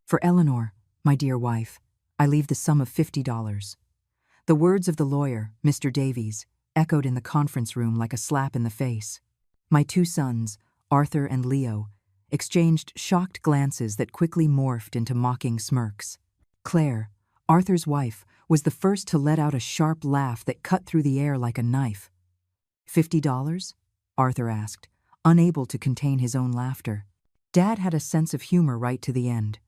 For Eleanor, my dear wife, I leave the sum of $50. The words of the lawyer, Mr. Davies, echoed in the conference room like a slap in the face. My two sons, Arthur and Leo, exchanged shocked glances that quickly morphed into mocking smirks. Claire, Arthur's wife, was the first to let out a sharp laugh that cut through the air like a knife. $50? Arthur asked, unable to contain his own laughter. Dad had a sense of humor right to the end.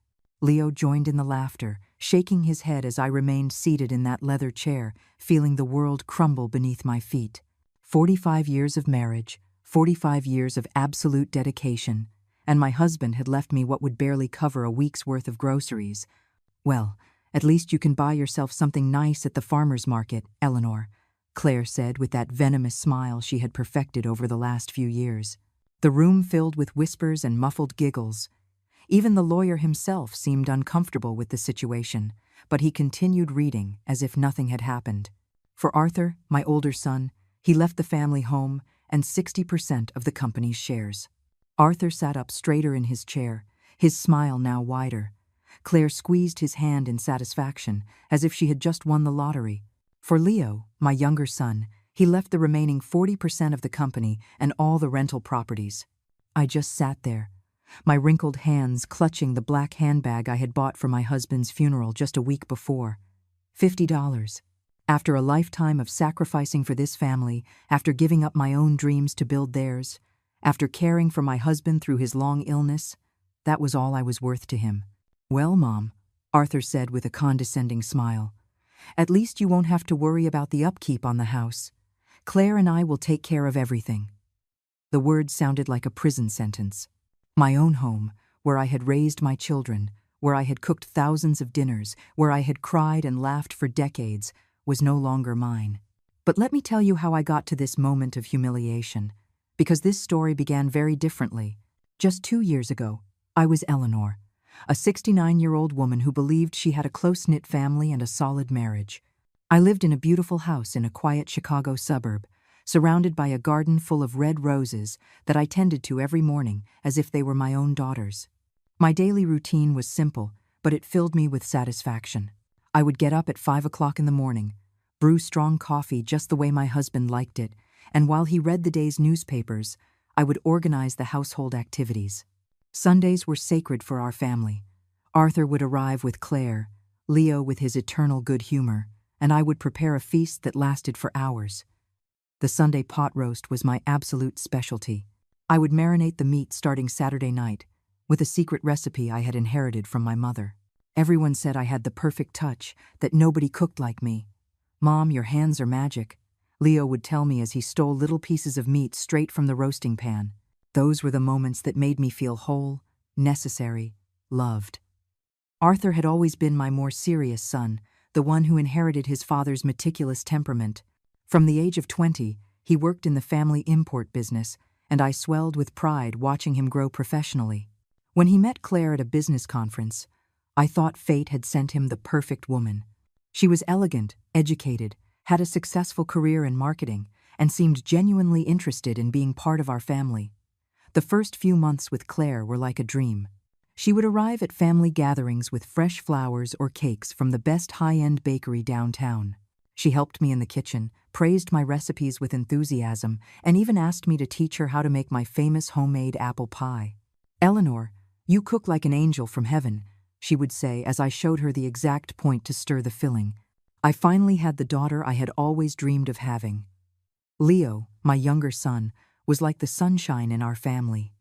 Leo joined in the laughter, shaking his head as I remained seated in that leather chair, feeling the world crumble beneath my feet. 45 years of marriage, 45 years of absolute dedication, and my husband had left me what would barely cover a week's worth of groceries. Well, at least you can buy yourself something nice at the farmer's market, Eleanor, Claire said with that venomous smile she had perfected over the last few years. The room filled with whispers and muffled giggles. Even the lawyer himself seemed uncomfortable with the situation, but he continued reading as if nothing had happened. For Arthur, my older son, he left the family home and 60% of the company's shares. Arthur sat up straighter in his chair, his smile now wider. Claire squeezed his hand in satisfaction, as if she had just won the lottery. For Leo, my younger son, he left the remaining 40% of the company and all the rental properties. I just sat there, my wrinkled hands clutching the black handbag I had bought for my husband's funeral just a week before. $50. After a lifetime of sacrificing for this family, after giving up my own dreams to build theirs, after caring for my husband through his long illness, that was all I was worth to him. Well, Mom, Arthur said with a condescending smile, at least you won't have to worry about the upkeep on the house. Claire and I will take care of everything. The words sounded like a prison sentence. My own home, where I had raised my children, where I had cooked thousands of dinners, where I had cried and laughed for decades, was no longer mine. But let me tell you how I got to this moment of humiliation, because this story began very differently. Just 2 years ago, I was Eleanor, a 69-year-old woman who believed she had a close-knit family and a solid marriage. I lived in a beautiful house in a quiet Chicago suburb, surrounded by a garden full of red roses that I tended to every morning as if they were my own daughters. My daily routine was simple, but it filled me with satisfaction. I would get up at 5 o'clock in the morning, brew strong coffee just the way my husband liked it, and while he read the day's newspapers, I would organize the household activities. Sundays were sacred for our family. Arthur would arrive with Claire, Leo with his eternal good humor, and I would prepare a feast that lasted for hours. The Sunday pot roast was my absolute specialty. I would marinate the meat starting Saturday night, with a secret recipe I had inherited from my mother. Everyone said I had the perfect touch, that nobody cooked like me. Mom, your hands are magic, Leo would tell me as he stole little pieces of meat straight from the roasting pan. Those were the moments that made me feel whole, necessary, loved. Arthur had always been my more serious son, the one who inherited his father's meticulous temperament. From the age of 20, he worked in the family import business, and I swelled with pride watching him grow professionally. When he met Claire at a business conference, I thought fate had sent him the perfect woman. She was elegant, educated, had a successful career in marketing, and seemed genuinely interested in being part of our family. The first few months with Claire were like a dream. She would arrive at family gatherings with fresh flowers or cakes from the best high-end bakery downtown. She helped me in the kitchen, praised my recipes with enthusiasm, and even asked me to teach her how to make my famous homemade apple pie. Eleanor, you cook like an angel from heaven, she would say as I showed her the exact point to stir the filling. I finally had the daughter I had always dreamed of having. Leo, my younger son, was like the sunshine in our family.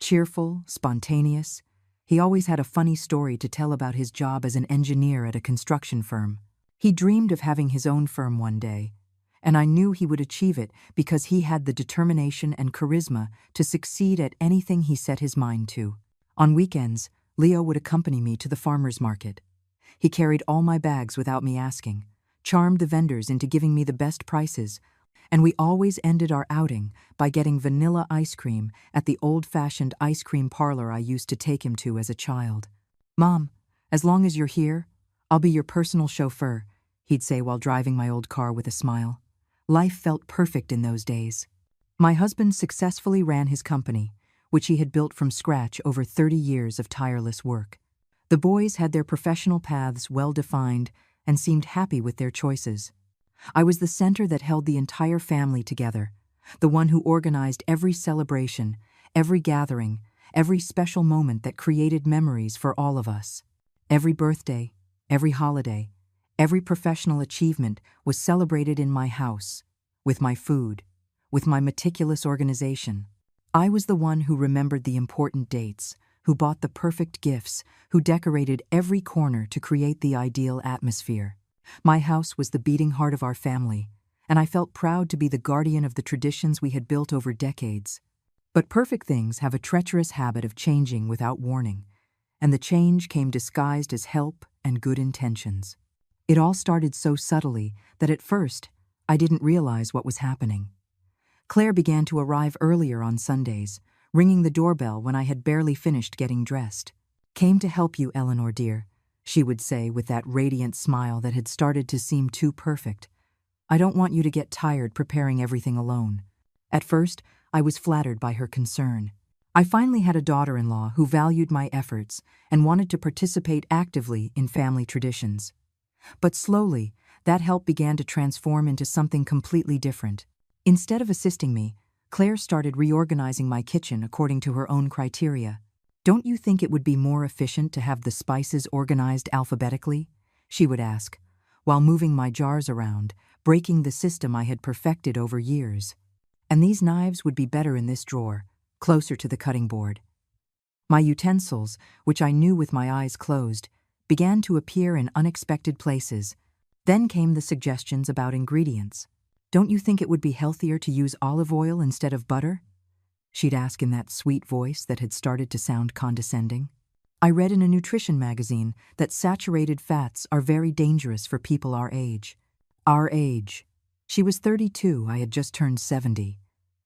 Cheerful, spontaneous, he always had a funny story to tell about his job as an engineer at a construction firm. He dreamed of having his own firm one day, and I knew he would achieve it because he had the determination and charisma to succeed at anything he set his mind to. On weekends, Leo would accompany me to the farmer's market. He carried all my bags without me asking, charmed the vendors into giving me the best prices, and we always ended our outing by getting vanilla ice cream at the old-fashioned ice cream parlor I used to take him to as a child. Mom, as long as you're here, I'll be your personal chauffeur, he'd say while driving my old car with a smile. Life felt perfect in those days. My husband successfully ran his company, which he had built from scratch over 30 years of tireless work. The boys had their professional paths well defined and seemed happy with their choices. I was the center that held the entire family together, the one who organized every celebration, every gathering, every special moment that created memories for all of us. Every birthday, every holiday, every professional achievement was celebrated in my house, with my food, with my meticulous organization. I was the one who remembered the important dates, who bought the perfect gifts, who decorated every corner to create the ideal atmosphere. My house was the beating heart of our family, and I felt proud to be the guardian of the traditions we had built over decades. But perfect things have a treacherous habit of changing without warning, and the change came disguised as help and good intentions. It all started so subtly that at first, I didn't realize what was happening. Claire began to arrive earlier on Sundays, ringing the doorbell when I had barely finished getting dressed. "Came to help you, Eleanor dear," she would say with that radiant smile that had started to seem too perfect. "I don't want you to get tired preparing everything alone." At first, I was flattered by her concern. I finally had a daughter-in-law who valued my efforts and wanted to participate actively in family traditions. But slowly, that help began to transform into something completely different. Instead of assisting me, Claire started reorganizing my kitchen according to her own criteria. "Don't you think it would be more efficient to have the spices organized alphabetically?" she would ask, while moving my jars around, breaking the system I had perfected over years. "And these knives would be better in this drawer, closer to the cutting board." My utensils, which I knew with my eyes closed, began to appear in unexpected places. Then came the suggestions about ingredients. "Don't you think it would be healthier to use olive oil instead of butter?" she'd ask in that sweet voice that had started to sound condescending. I read in a nutrition magazine that saturated fats are very dangerous for people our age. Our age. She was 32, I had just turned 70.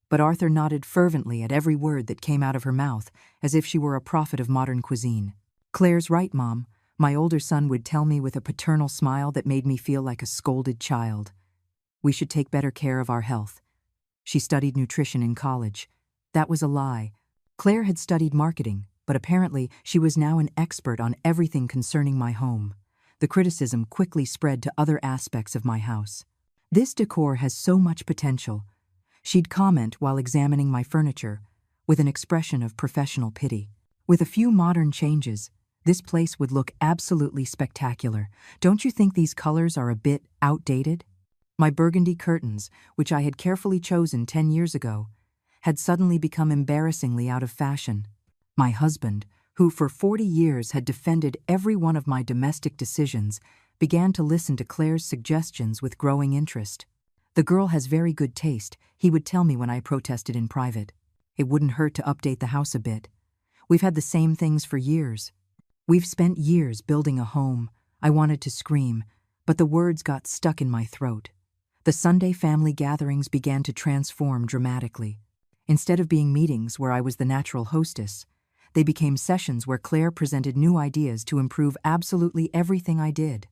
But Arthur nodded fervently at every word that came out of her mouth, as if she were a prophet of modern cuisine. "Claire's right, Mom," my older son would tell me with a paternal smile that made me feel like a scolded child. "We should take better care of our health." She studied nutrition in college. That was a lie. Claire had studied marketing, but apparently she was now an expert on everything concerning my home. The criticism quickly spread to other aspects of my house. "This decor has so much potential," she'd comment while examining my furniture, with an expression of professional pity. "With a few modern changes, this place would look absolutely spectacular. Don't you think these colors are a bit outdated?" My burgundy curtains, which I had carefully chosen 10 years ago, had suddenly become embarrassingly out of fashion. My husband, who for 40 years had defended every one of my domestic decisions, began to listen to Claire's suggestions with growing interest. "The girl has very good taste," he would tell me when I protested in private. "It wouldn't hurt to update the house a bit. We've had the same things for years. We've spent years building a home." I wanted to scream, but the words got stuck in my throat. The Sunday family gatherings began to transform dramatically. Instead of being meetings where I was the natural hostess, they became sessions where Claire presented new ideas to improve absolutely everything I did.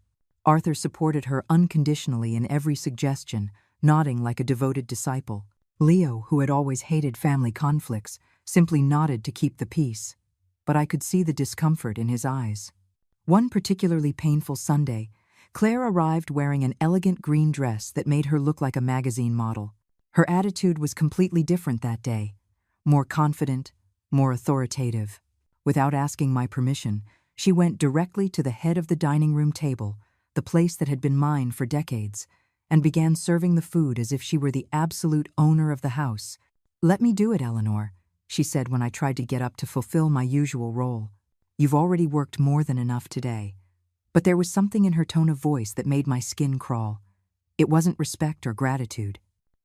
Arthur supported her unconditionally in every suggestion, nodding like a devoted disciple. Leo, who had always hated family conflicts, simply nodded to keep the peace. But I could see the discomfort in his eyes. One particularly painful Sunday, Claire arrived wearing an elegant green dress that made her look like a magazine model. Her attitude was completely different that day, more confident, more authoritative. Without asking my permission, she went directly to the head of the dining room table, the place that had been mine for decades, and began serving the food as if she were the absolute owner of the house. "Let me do it, Eleanor," she said when I tried to get up to fulfill my usual role. "You've already worked more than enough today." But there was something in her tone of voice that made my skin crawl. It wasn't respect or gratitude.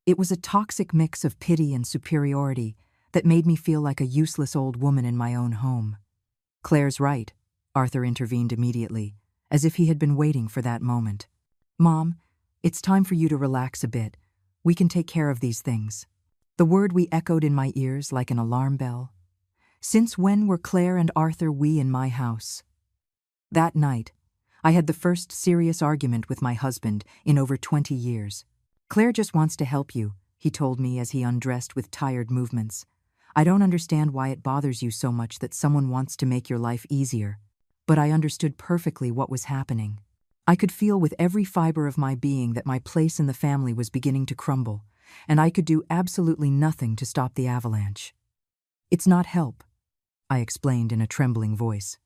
It was a toxic mix of pity and superiority that made me feel like a useless old woman in my own home. "Claire's right," Arthur intervened immediately, as if he had been waiting for that moment. "Mom, it's time for you to relax a bit. We can take care of these things." The word re-echoed in my ears like an alarm bell. Since when were Claire and Arthur we in my house? That night, I had the first serious argument with my husband in over 20 years. "Claire just wants to help you," he told me as he undressed with tired movements. "I don't understand why it bothers you so much that someone wants to make your life easier." but I understood perfectly what was happening. I could feel with every fiber of my being that my place in the family was beginning to crumble, and I could do absolutely nothing to stop the avalanche. "It's not help," I explained in a trembling voice.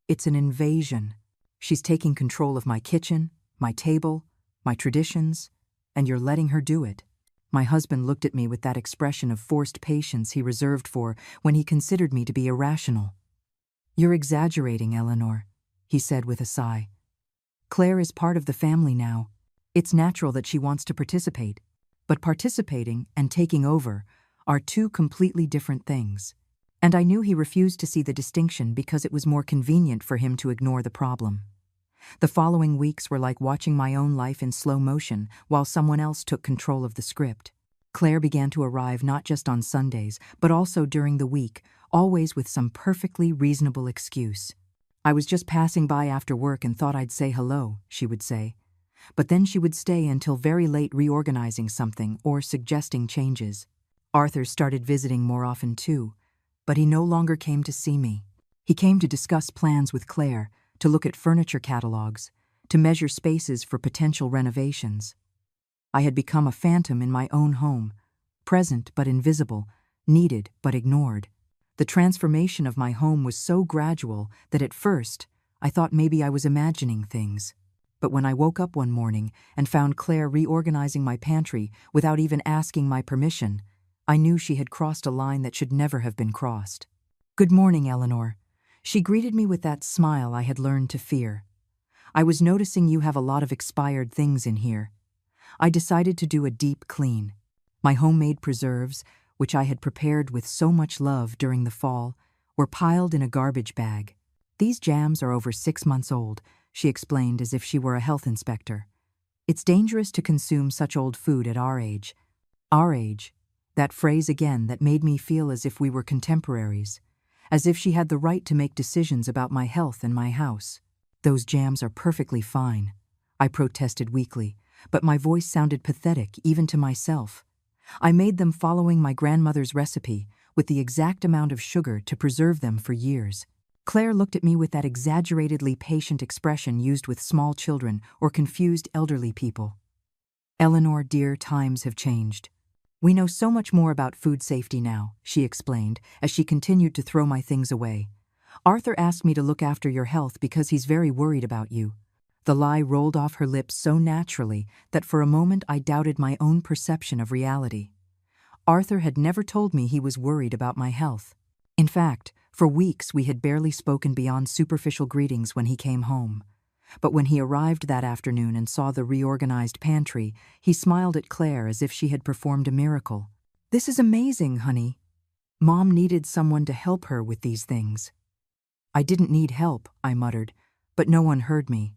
"It's an invasion. She's taking control of my kitchen, my table, my traditions, and you're letting her do it." My husband looked at me with that expression of forced patience he reserved for when he considered me to be irrational. "You're exaggerating, Eleanor," he said with a sigh. "Claire is part of the family now. It's natural that she wants to participate, but participating and taking over are two completely different things." And I knew he refused to see the distinction because it was more convenient for him to ignore the problem. The following weeks were like watching my own life in slow motion while someone else took control of the script. Claire began to arrive not just on Sundays, but also during the week, always with some perfectly reasonable excuse. "I was just passing by after work and thought I'd say hello," she would say. But then she would stay until very late reorganizing something or suggesting changes. Arthur started visiting more often too, but he no longer came to see me. He came to discuss plans with Claire, to look at furniture catalogs, to measure spaces for potential renovations. I had become a phantom in my own home, present but invisible, needed but ignored. The transformation of my home was so gradual that at first I thought maybe I was imagining things. But when I woke up one morning and found Claire reorganizing my pantry without even asking my permission, I knew she had crossed a line that should never have been crossed. "Good morning, Eleanor." She greeted me with that smile I had learned to fear. "I was noticing you have a lot of expired things in here." I decided to do a deep clean. My homemade preserves, which I had prepared with so much love during the fall, were piled in a garbage bag. "These jams are over 6 months old," she explained as if she were a health inspector. "It's dangerous to consume such old food at our age." Our age. That phrase again that made me feel as if we were contemporaries, as if she had the right to make decisions about my health and my house. "Those jams are perfectly fine," I protested weakly, but my voice sounded pathetic even to myself. "I made them following my grandmother's recipe, with the exact amount of sugar to preserve them for years." Claire looked at me with that exaggeratedly patient expression used with small children or confused elderly people. "Eleanor, dear, times have changed. We know so much more about food safety now," she explained as she continued to throw my things away. "Arthur asked me to look after your health because he's very worried about you." The lie rolled off her lips so naturally that for a moment I doubted my own perception of reality. Arthur had never told me he was worried about my health. In fact, for weeks we had barely spoken beyond superficial greetings when he came home. But when he arrived that afternoon and saw the reorganized pantry, he smiled at Claire as if she had performed a miracle. "This is amazing, honey. Mom needed someone to help her with these things." "I didn't need help," I muttered, but no one heard me.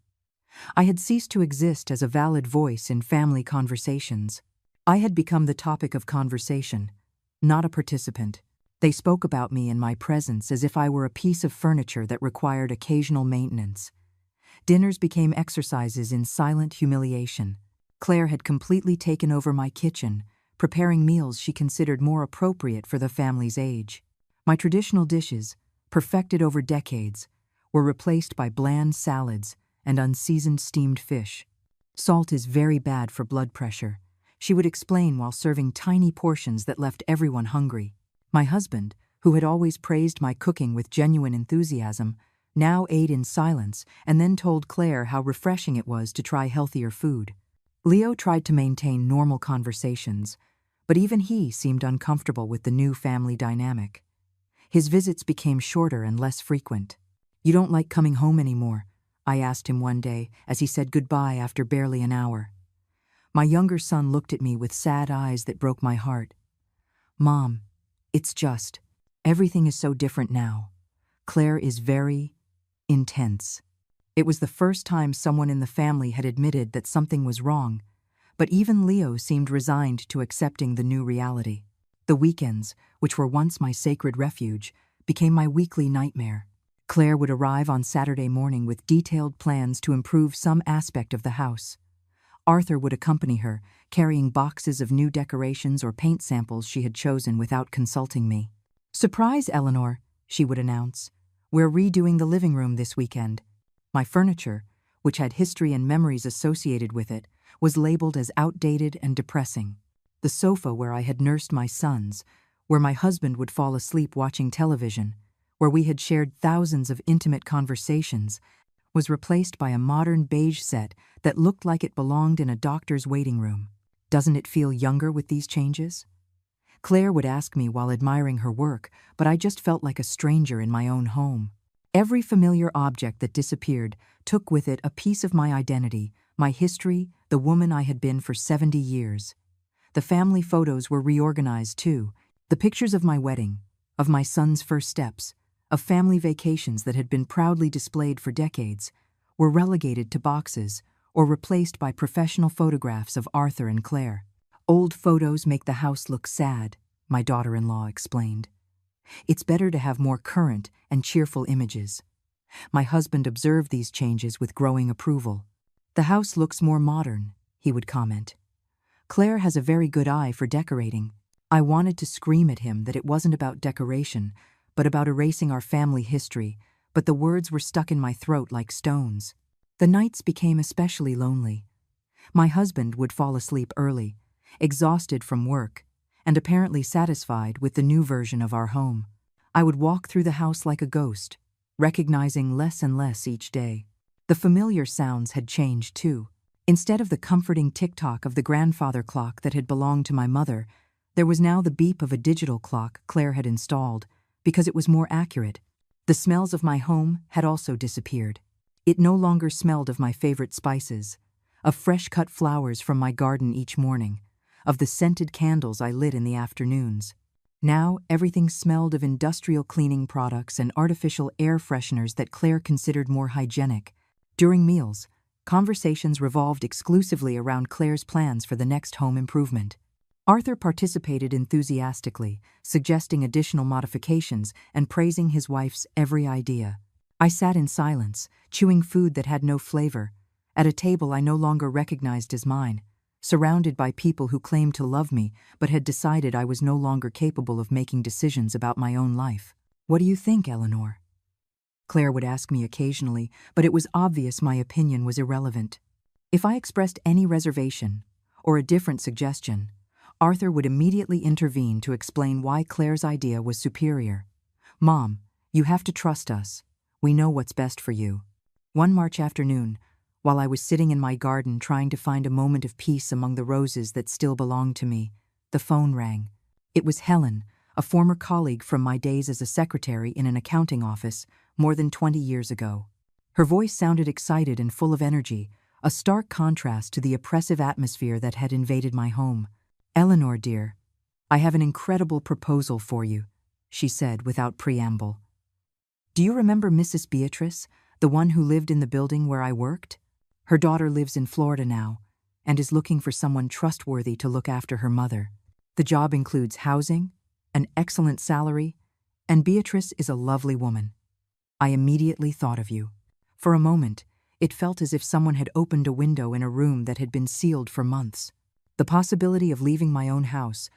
I had ceased to exist as a valid voice in family conversations. I had become the topic of conversation, not a participant. They spoke about me in my presence as if I were a piece of furniture that required occasional maintenance. Dinners became exercises in silent humiliation. Claire had completely taken over my kitchen, preparing meals she considered more appropriate for the family's age. My traditional dishes, perfected over decades, were replaced by bland salads and unseasoned steamed fish. "Salt is very bad for blood pressure," she would explain while serving tiny portions that left everyone hungry. My husband, who had always praised my cooking with genuine enthusiasm, now ate in silence and then told Claire how refreshing it was to try healthier food. Leo tried to maintain normal conversations, but even he seemed uncomfortable with the new family dynamic. His visits became shorter and less frequent. "You don't like coming home anymore?" I asked him one day as he said goodbye after barely an hour. My younger son looked at me with sad eyes that broke my heart. "Mom, it's just, everything is so different now. Claire is very intense." It was the first time someone in the family had admitted that something was wrong, but even Leo seemed resigned to accepting the new reality. The weekends, which were once my sacred refuge, became my weekly nightmare. Claire would arrive on Saturday morning with detailed plans to improve some aspect of the house. Arthur would accompany her, carrying boxes of new decorations or paint samples she had chosen without consulting me. "Surprise, Eleanor," she would announce. We're redoing the living room this weekend. My furniture, which had history and memories associated with it, was labeled as outdated and depressing. The sofa where I had nursed my sons, where my husband would fall asleep watching television, where we had shared thousands of intimate conversations, was replaced by a modern beige set that looked like it belonged in a doctor's waiting room. Doesn't it feel younger with these changes? Claire would ask me while admiring her work, but I just felt like a stranger in my own home. Every familiar object that disappeared took with it a piece of my identity, my history, the woman I had been for 70 years. The family photos were reorganized too. The pictures of my wedding, of my son's first steps, of family vacations that had been proudly displayed for decades, were relegated to boxes or replaced by professional photographs of Arthur and Claire. Old photos make the house look sad, my daughter-in-law explained. It's better to have more current and cheerful images. My husband observed these changes with growing approval. The house looks more modern, he would comment. Claire has a very good eye for decorating. I wanted to scream at him that it wasn't about decoration, but about erasing our family history, but the words were stuck in my throat like stones. The nights became especially lonely. My husband would fall asleep early, exhausted from work, and apparently satisfied with the new version of our home. I would walk through the house like a ghost, recognizing less and less each day. The familiar sounds had changed too. Instead of the comforting tick-tock of the grandfather clock that had belonged to my mother, there was now the beep of a digital clock Claire had installed, because it was more accurate. The smells of my home had also disappeared. It no longer smelled of my favorite spices, of fresh-cut flowers from my garden each morning, of the scented candles I lit in the afternoons. Now everything smelled of industrial cleaning products and artificial air fresheners that Claire considered more hygienic. During meals, conversations revolved exclusively around Claire's plans for the next home improvement. Arthur participated enthusiastically, suggesting additional modifications and praising his wife's every idea. I sat in silence, chewing food that had no flavor, at a table I no longer recognized as mine, surrounded by people who claimed to love me but had decided I was no longer capable of making decisions about my own life. "What do you think, Eleanor?" Claire would ask me occasionally, but it was obvious my opinion was irrelevant. If I expressed any reservation or a different suggestion, Arthur would immediately intervene to explain why Claire's idea was superior. "Mom, you have to trust us. We know what's best for you." One March afternoon, while I was sitting in my garden trying to find a moment of peace among the roses that still belonged to me, the phone rang. It was Helen, a former colleague from my days as a secretary in an accounting office more than 20 years ago. Her voice sounded excited and full of energy, a stark contrast to the oppressive atmosphere that had invaded my home. "Eleanor, dear, I have an incredible proposal for you," she said without preamble. "Do you remember Mrs. Beatrice, the one who lived in the building where I worked? Her daughter lives in Florida now and is looking for someone trustworthy to look after her mother. The job includes housing, an excellent salary, and Beatrice is a lovely woman." I immediately thought of you. For a moment, it felt as if someone had opened a window in a room that had been sealed for months. The possibility of leaving my own house,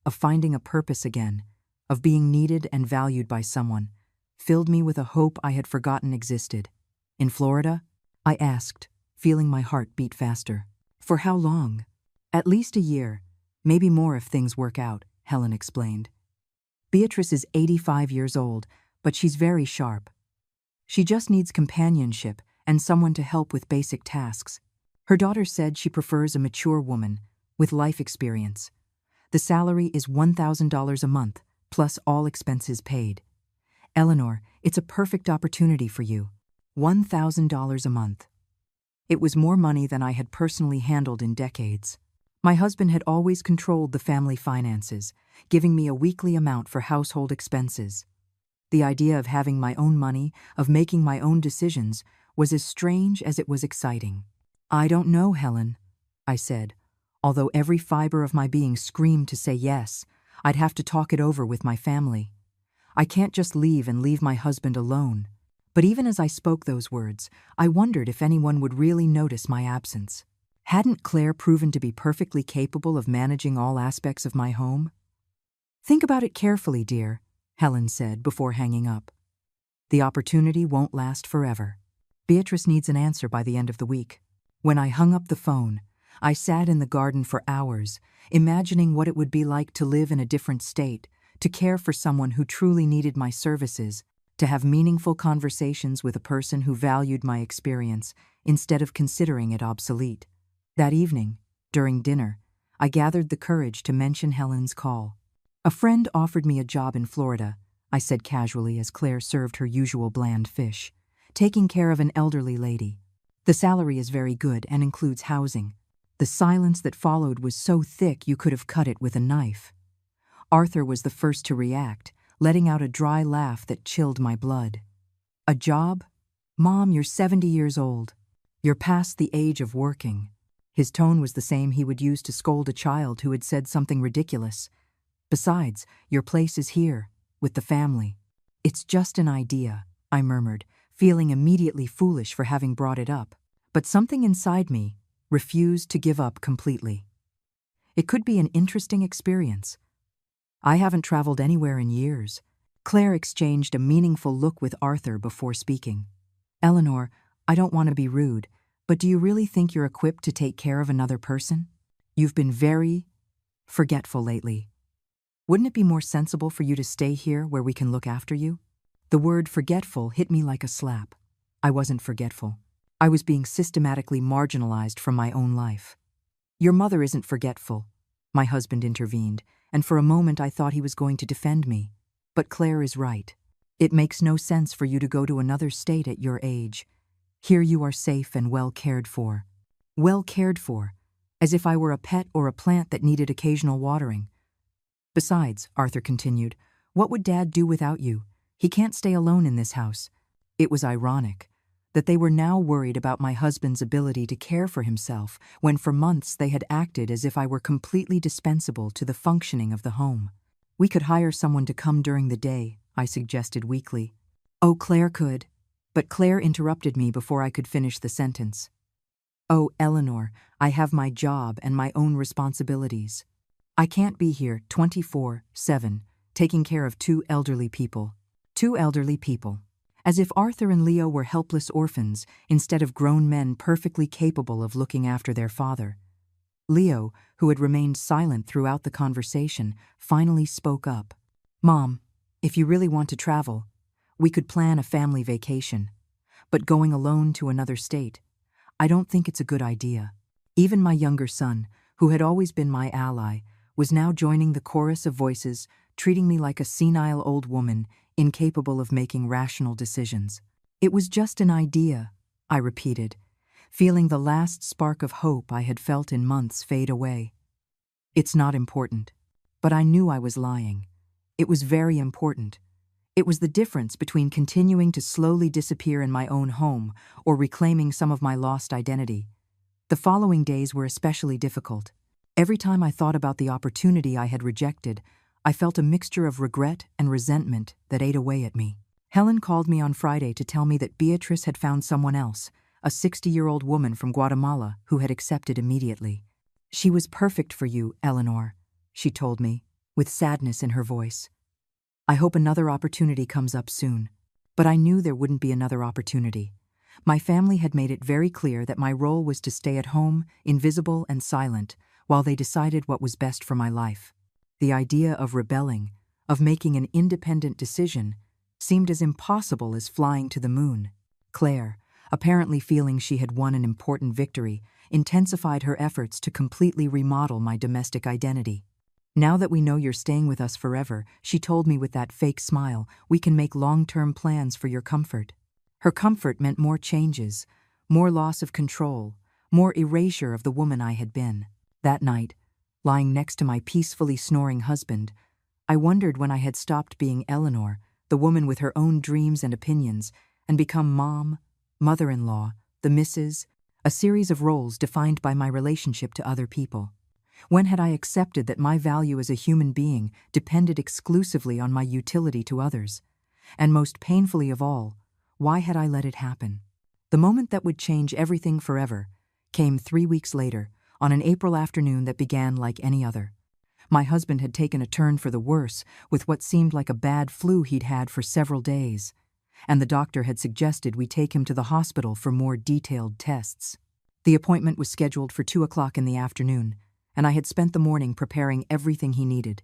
of finding a purpose again, of being needed and valued by someone, filled me with a hope I had forgotten existed. "In Florida?" I asked, feeling my heart beat faster. "For how long?" "At least a year, maybe more if things work out," Helen explained. "Beatrice is 85 years old, but she's very sharp. She just needs companionship and someone to help with basic tasks. Her daughter said she prefers a mature woman with life experience. The salary is $1,000 a month, plus all expenses paid. Eleanor, it's a perfect opportunity for you. $1,000 a month." It was more money than I had personally handled in decades. My husband had always controlled the family finances, giving me a weekly amount for household expenses. The idea of having my own money, of making my own decisions, was as strange as it was exciting. "I don't know, Helen," I said, although every fiber of my being screamed to say yes. I'd have to talk it over with my family. I can't just leave and leave my husband alone. But even as I spoke those words, I wondered if anyone would really notice my absence. Hadn't Claire proven to be perfectly capable of managing all aspects of my home? "Think about it carefully, dear," Helen said before hanging up. The opportunity won't last forever. Beatrice needs an answer by the end of the week. When I hung up the phone, I sat in the garden for hours, imagining what it would be like to live in a different state, to care for someone who truly needed my services, to have meaningful conversations with a person who valued my experience instead of considering it obsolete. That evening, during dinner, I gathered the courage to mention Helen's call. "A friend offered me a job in Florida," I said casually as Claire served her usual bland fish, "taking care of an elderly lady. The salary is very good and includes housing." The silence that followed was so thick you could have cut it with a knife. Arthur was the first to react, letting out a dry laugh that chilled my blood. "A job? Mom, you're 70 years old. You're past the age of working." His tone was the same he would use to scold a child who had said something ridiculous. "Besides, your place is here, with the family." "It's just an idea," I murmured, feeling immediately foolish for having brought it up. But something inside me refused to give up completely. It could be an interesting experience. I haven't traveled anywhere in years. Claire exchanged a meaningful look with Arthur before speaking. "Eleanor, I don't want to be rude, but do you really think you're equipped to take care of another person? You've been very forgetful lately. Wouldn't it be more sensible for you to stay here where we can look after you?" The word forgetful hit me like a slap. I wasn't forgetful. I was being systematically marginalized from my own life. "Your mother isn't forgetful," my husband intervened, and for a moment I thought he was going to defend me. "But Claire is right. It makes no sense for you to go to another state at your age. Here you are safe and well cared for." Well cared for, as if I were a pet or a plant that needed occasional watering. "Besides," Arthur continued, "what would Dad do without you? He can't stay alone in this house." It was ironic that they were now worried about my husband's ability to care for himself when for months they had acted as if I were completely dispensable to the functioning of the home. "We could hire someone to come during the day," I suggested weakly. "Oh, Claire could." But Claire interrupted me before I could finish the sentence. "Oh, Eleanor, I have my job and my own responsibilities. I can't be here 24/7, taking care of two elderly people." Two elderly people. As if Arthur and Leo were helpless orphans instead of grown men perfectly capable of looking after their father. Leo, who had remained silent throughout the conversation, finally spoke up. "Mom, if you really want to travel, we could plan a family vacation. But going alone to another state, I don't think it's a good idea." Even my younger son, who had always been my ally, was now joining the chorus of voices, treating me like a senile old woman, incapable of making rational decisions. "It was just an idea," I repeated, feeling the last spark of hope I had felt in months fade away. "It's not important." But I knew I was lying. It was very important. It was the difference between continuing to slowly disappear in my own home or reclaiming some of my lost identity. The following days were especially difficult. Every time I thought about the opportunity I had rejected, I felt a mixture of regret and resentment that ate away at me. Helen called me on Friday to tell me that Beatrice had found someone else, a 60-year-old woman from Guatemala who had accepted immediately. "She was perfect for you, Eleanor," she told me, with sadness in her voice. "I hope another opportunity comes up soon." But I knew there wouldn't be another opportunity. My family had made it very clear that my role was to stay at home, invisible and silent, while they decided what was best for my life. The idea of rebelling, of making an independent decision, seemed as impossible as flying to the moon. Claire, apparently feeling she had won an important victory, intensified her efforts to completely remodel my domestic identity. "Now that we know you're staying with us forever," she told me with that fake smile, "we can make long-term plans for your comfort." Her comfort meant more changes, more loss of control, more erasure of the woman I had been. That night, lying next to my peacefully snoring husband, I wondered when I had stopped being Eleanor, the woman with her own dreams and opinions, and become mom, mother-in-law, the Mrs., a series of roles defined by my relationship to other people. When had I accepted that my value as a human being depended exclusively on my utility to others? And most painfully of all, why had I let it happen? The moment that would change everything forever came 3 weeks later, on an April afternoon that began like any other. My husband had taken a turn for the worse with what seemed like a bad flu he'd had for several days. and the doctor had suggested we take him to the hospital for more detailed tests. The appointment was scheduled for 2 o'clock in the afternoon, and I had spent the morning preparing everything he needed.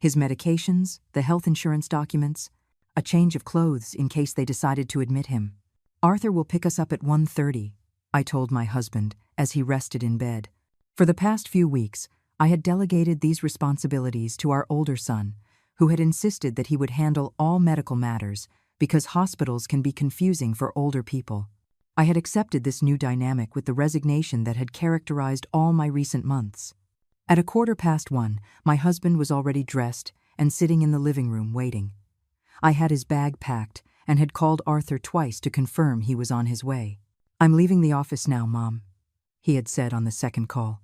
His medications, the health insurance documents, a change of clothes in case they decided to admit him. "Arthur will pick us up at 1:30, I told my husband as he rested in bed. For the past few weeks, I had delegated these responsibilities to our older son, who had insisted that he would handle all medical matters because hospitals can be confusing for older people. I had accepted this new dynamic with the resignation that had characterized all my recent months. At 1:15, my husband was already dressed and sitting in the living room waiting. I had his bag packed and had called Arthur twice to confirm he was on his way. "I'm leaving the office now, Mom," he had said on the second call.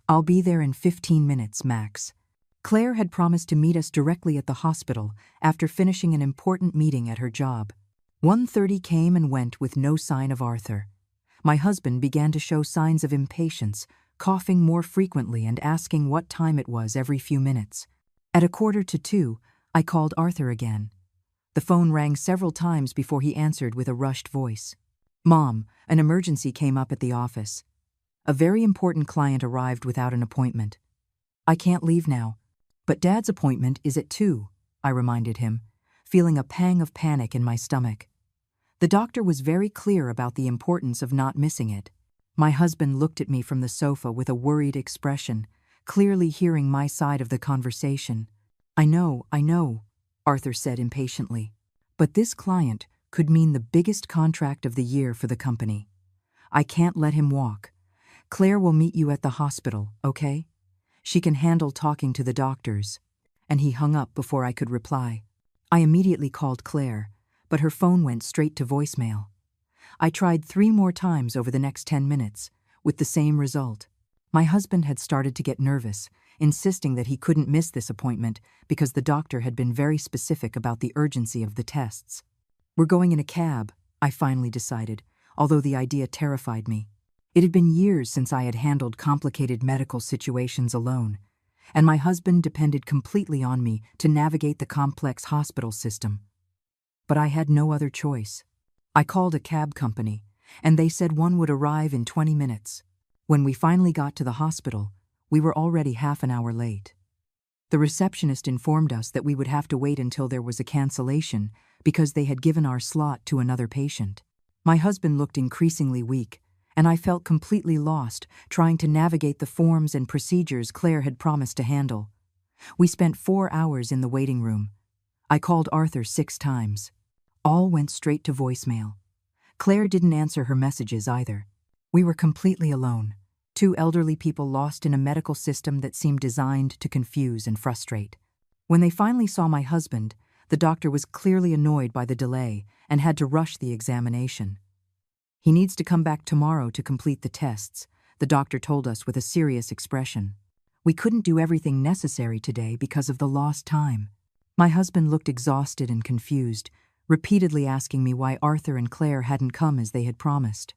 "I'll be there in 15 minutes, max." Claire had promised to meet us directly at the hospital after finishing an important meeting at her job. 1:30 came and went with no sign of Arthur. My husband began to show signs of impatience, coughing more frequently and asking what time it was every few minutes. At 1:45, I called Arthur again. The phone rang several times before he answered with a rushed voice. "Mom, an emergency came up at the office. A very important client arrived without an appointment. I can't leave now, but Dad's appointment is at 2, I reminded him, feeling a pang of panic in my stomach. The doctor was very clear about the importance of not missing it. My husband looked at me from the sofa with a worried expression, clearly hearing my side of the conversation. I know, Arthur said impatiently. But this client could mean the biggest contract of the year for the company. I can't let him walk. Claire will meet you at the hospital, okay? She can handle talking to the doctors." And he hung up before I could reply. I immediately called Claire, but her phone went straight to voicemail. I tried 3 more times over the next 10 minutes, with the same result. My husband had started to get nervous, insisting that he couldn't miss this appointment because the doctor had been very specific about the urgency of the tests. "We're going in a cab," I finally decided, although the idea terrified me. It had been years since I had handled complicated medical situations alone, and my husband depended completely on me to navigate the complex hospital system. But I had no other choice. I called a cab company, and they said one would arrive in 20 minutes. When we finally got to the hospital, we were already half an hour late. The receptionist informed us that we would have to wait until there was a cancellation because they had given our slot to another patient. My husband looked increasingly weak, and I felt completely lost trying to navigate the forms and procedures Claire had promised to handle. We spent 4 hours in the waiting room. I called Arthur 6 times. All went straight to voicemail. Claire didn't answer her messages either. We were completely alone, 2 elderly people lost in a medical system that seemed designed to confuse and frustrate. When they finally saw my husband, the doctor was clearly annoyed by the delay and had to rush the examination. "He needs to come back tomorrow to complete the tests," the doctor told us with a serious expression. "We couldn't do everything necessary today because of the lost time." My husband looked exhausted and confused, repeatedly asking me why Arthur and Claire hadn't come as they had promised.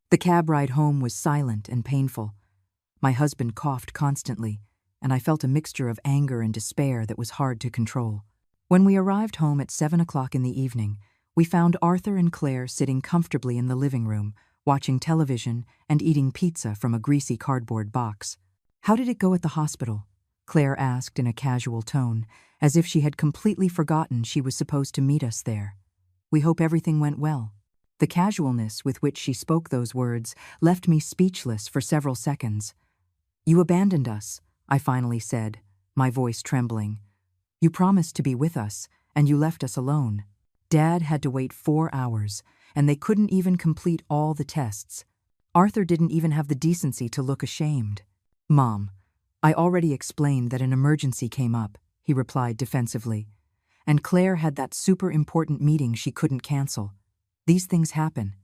The cab ride home was silent and painful. My husband coughed constantly, and I felt a mixture of anger and despair that was hard to control. When we arrived home at 7 o'clock in the evening, we found Arthur and Claire sitting comfortably in the living room, watching television and eating pizza from a greasy cardboard box. "How did it go at the hospital?" Claire asked in a casual tone, as if she had completely forgotten she was supposed to meet us there. "We hope everything went well." The casualness with which she spoke those words left me speechless for several seconds. "You abandoned us," I finally said, my voice trembling. "You promised to be with us, and you left us alone." Dad had to wait 4 hours, and they couldn't even complete all the tests. Arthur didn't even have the decency to look ashamed. "Mom, I already explained that an emergency came up," he replied defensively. "And Claire had that super important meeting she couldn't cancel. These things happen.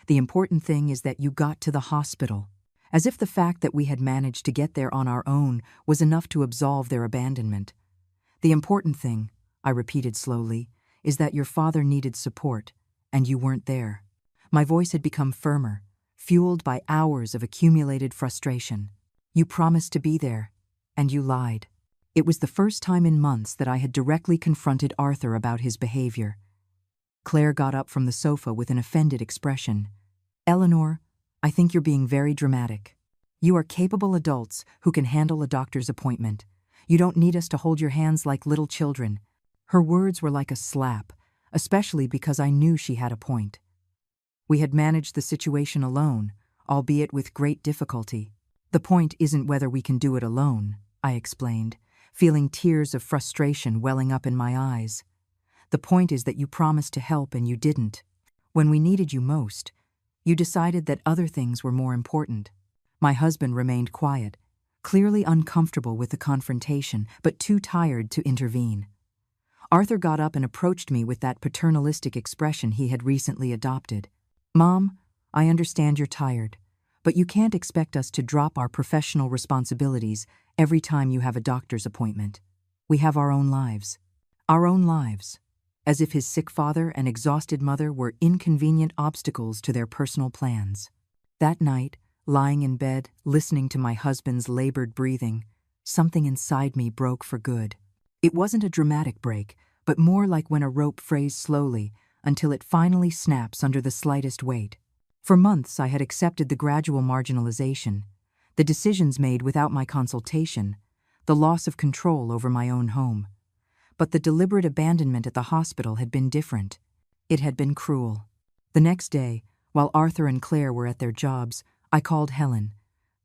The important thing is that you got to the hospital." As if the fact that we had managed to get there on our own was enough to absolve their abandonment. "The important thing," I repeated slowly, "is that your father needed support, and you weren't there." My voice had become firmer, fueled by hours of accumulated frustration. "You promised to be there, and you lied." It was the first time in months that I had directly confronted Arthur about his behavior. Claire got up from the sofa with an offended expression. Eleanor, I think you're being very dramatic. You are capable adults who can handle a doctor's appointment. You don't need us to hold your hands like little children. Her words were like a slap, especially because I knew she had a point. We had managed the situation alone, albeit with great difficulty. The point isn't whether we can do it alone, I explained, feeling tears of frustration welling up in my eyes. The point is that you promised to help and you didn't. When we needed you most, you decided that other things were more important. My husband remained quiet, clearly uncomfortable with the confrontation, but too tired to intervene. Arthur got up and approached me with that paternalistic expression he had recently adopted. Mom, I understand you're tired, but you can't expect us to drop our professional responsibilities every time you have a doctor's appointment. We have our own lives. Our own lives. As if his sick father and exhausted mother were inconvenient obstacles to their personal plans. That night, lying in bed, listening to my husband's labored breathing, something inside me broke for good. It wasn't a dramatic break, but more like when a rope frays slowly until it finally snaps under the slightest weight. For months I had accepted the gradual marginalization, the decisions made without my consultation, the loss of control over my own home. But the deliberate abandonment at the hospital had been different. It had been cruel. The next day, while Arthur and Claire were at their jobs, I called Helen.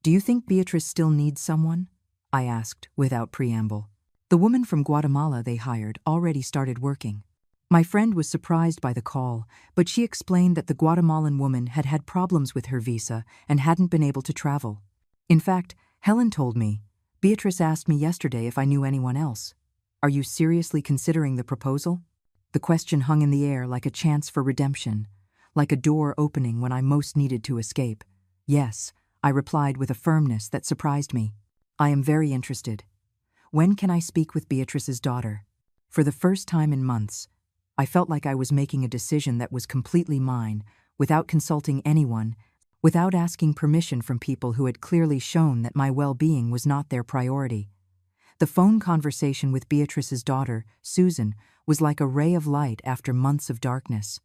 Do you think Beatrice still needs someone? I asked, without preamble. The woman from Guatemala they hired already started working. My friend was surprised by the call, but she explained that the Guatemalan woman had had problems with her visa and hadn't been able to travel. In fact, Helen told me, Beatrice asked me yesterday if I knew anyone else. Are you seriously considering the proposal? The question hung in the air like a chance for redemption, like a door opening when I most needed to escape. Yes, I replied with a firmness that surprised me. I am very interested. When can I speak with Beatrice's daughter? For the first time in months, I felt like I was making a decision that was completely mine, without consulting anyone, without asking permission from people who had clearly shown that my well-being was not their priority. The phone conversation with Beatrice's daughter, Susan, was like a ray of light after months of darkness.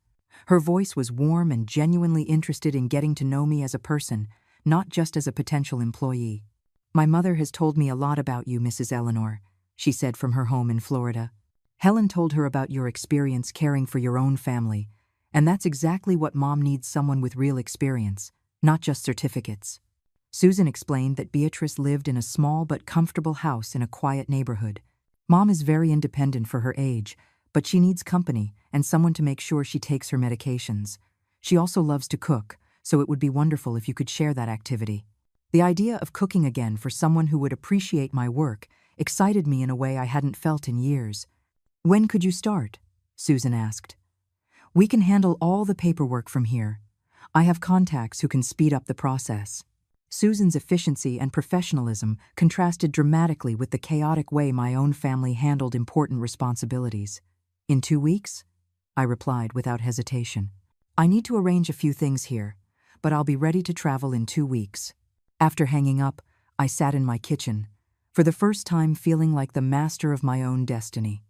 Her voice was warm and genuinely interested in getting to know me as a person, not just as a potential employee. My mother has told me a lot about you, Mrs. Eleanor, she said from her home in Florida. Helen told her about your experience caring for your own family, and that's exactly what Mom needs, someone with real experience, not just certificates. Susan explained that Beatrice lived in a small but comfortable house in a quiet neighborhood. Mom is very independent for her age, but she needs company and someone to make sure she takes her medications. She also loves to cook, so it would be wonderful if you could share that activity. The idea of cooking again for someone who would appreciate my work excited me in a way I hadn't felt in years. When could you start? Susan asked. We can handle all the paperwork from here. I have contacts who can speed up the process. Susan's efficiency and professionalism contrasted dramatically with the chaotic way my own family handled important responsibilities. In 2 weeks? I replied without hesitation. I need to arrange a few things here, but I'll be ready to travel in 2 weeks. After hanging up, I sat in my kitchen, for the first time feeling like the master of my own destiny.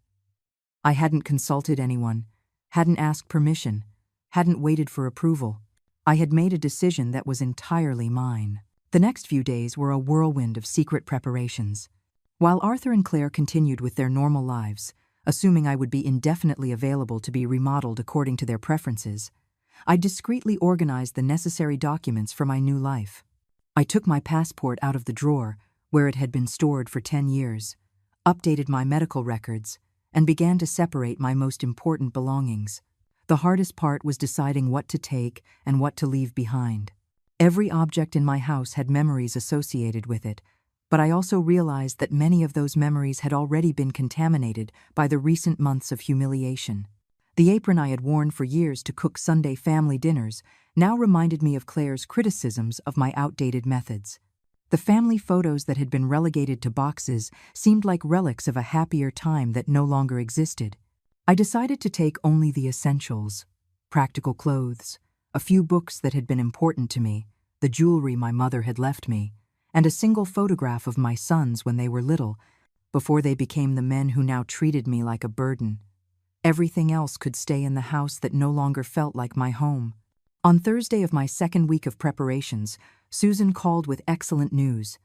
I hadn't consulted anyone, hadn't asked permission, hadn't waited for approval. I had made a decision that was entirely mine. The next few days were a whirlwind of secret preparations. While Arthur and Claire continued with their normal lives, assuming I would be indefinitely available to be remodeled according to their preferences, I discreetly organized the necessary documents for my new life. I took my passport out of the drawer, where it had been stored for 10 years, updated my medical records, and began to separate my most important belongings. The hardest part was deciding what to take and what to leave behind. Every object in my house had memories associated with it, but I also realized that many of those memories had already been contaminated by the recent months of humiliation. The apron I had worn for years to cook Sunday family dinners now reminded me of Claire's criticisms of my outdated methods. The family photos that had been relegated to boxes seemed like relics of a happier time that no longer existed. I decided to take only the essentials: practical clothes, a few books that had been important to me, the jewelry my mother had left me, and a single photograph of my sons when they were little, before they became the men who now treated me like a burden. Everything else could stay in the house that no longer felt like my home. On Thursday of my second week of preparations, Susan called with excellent news.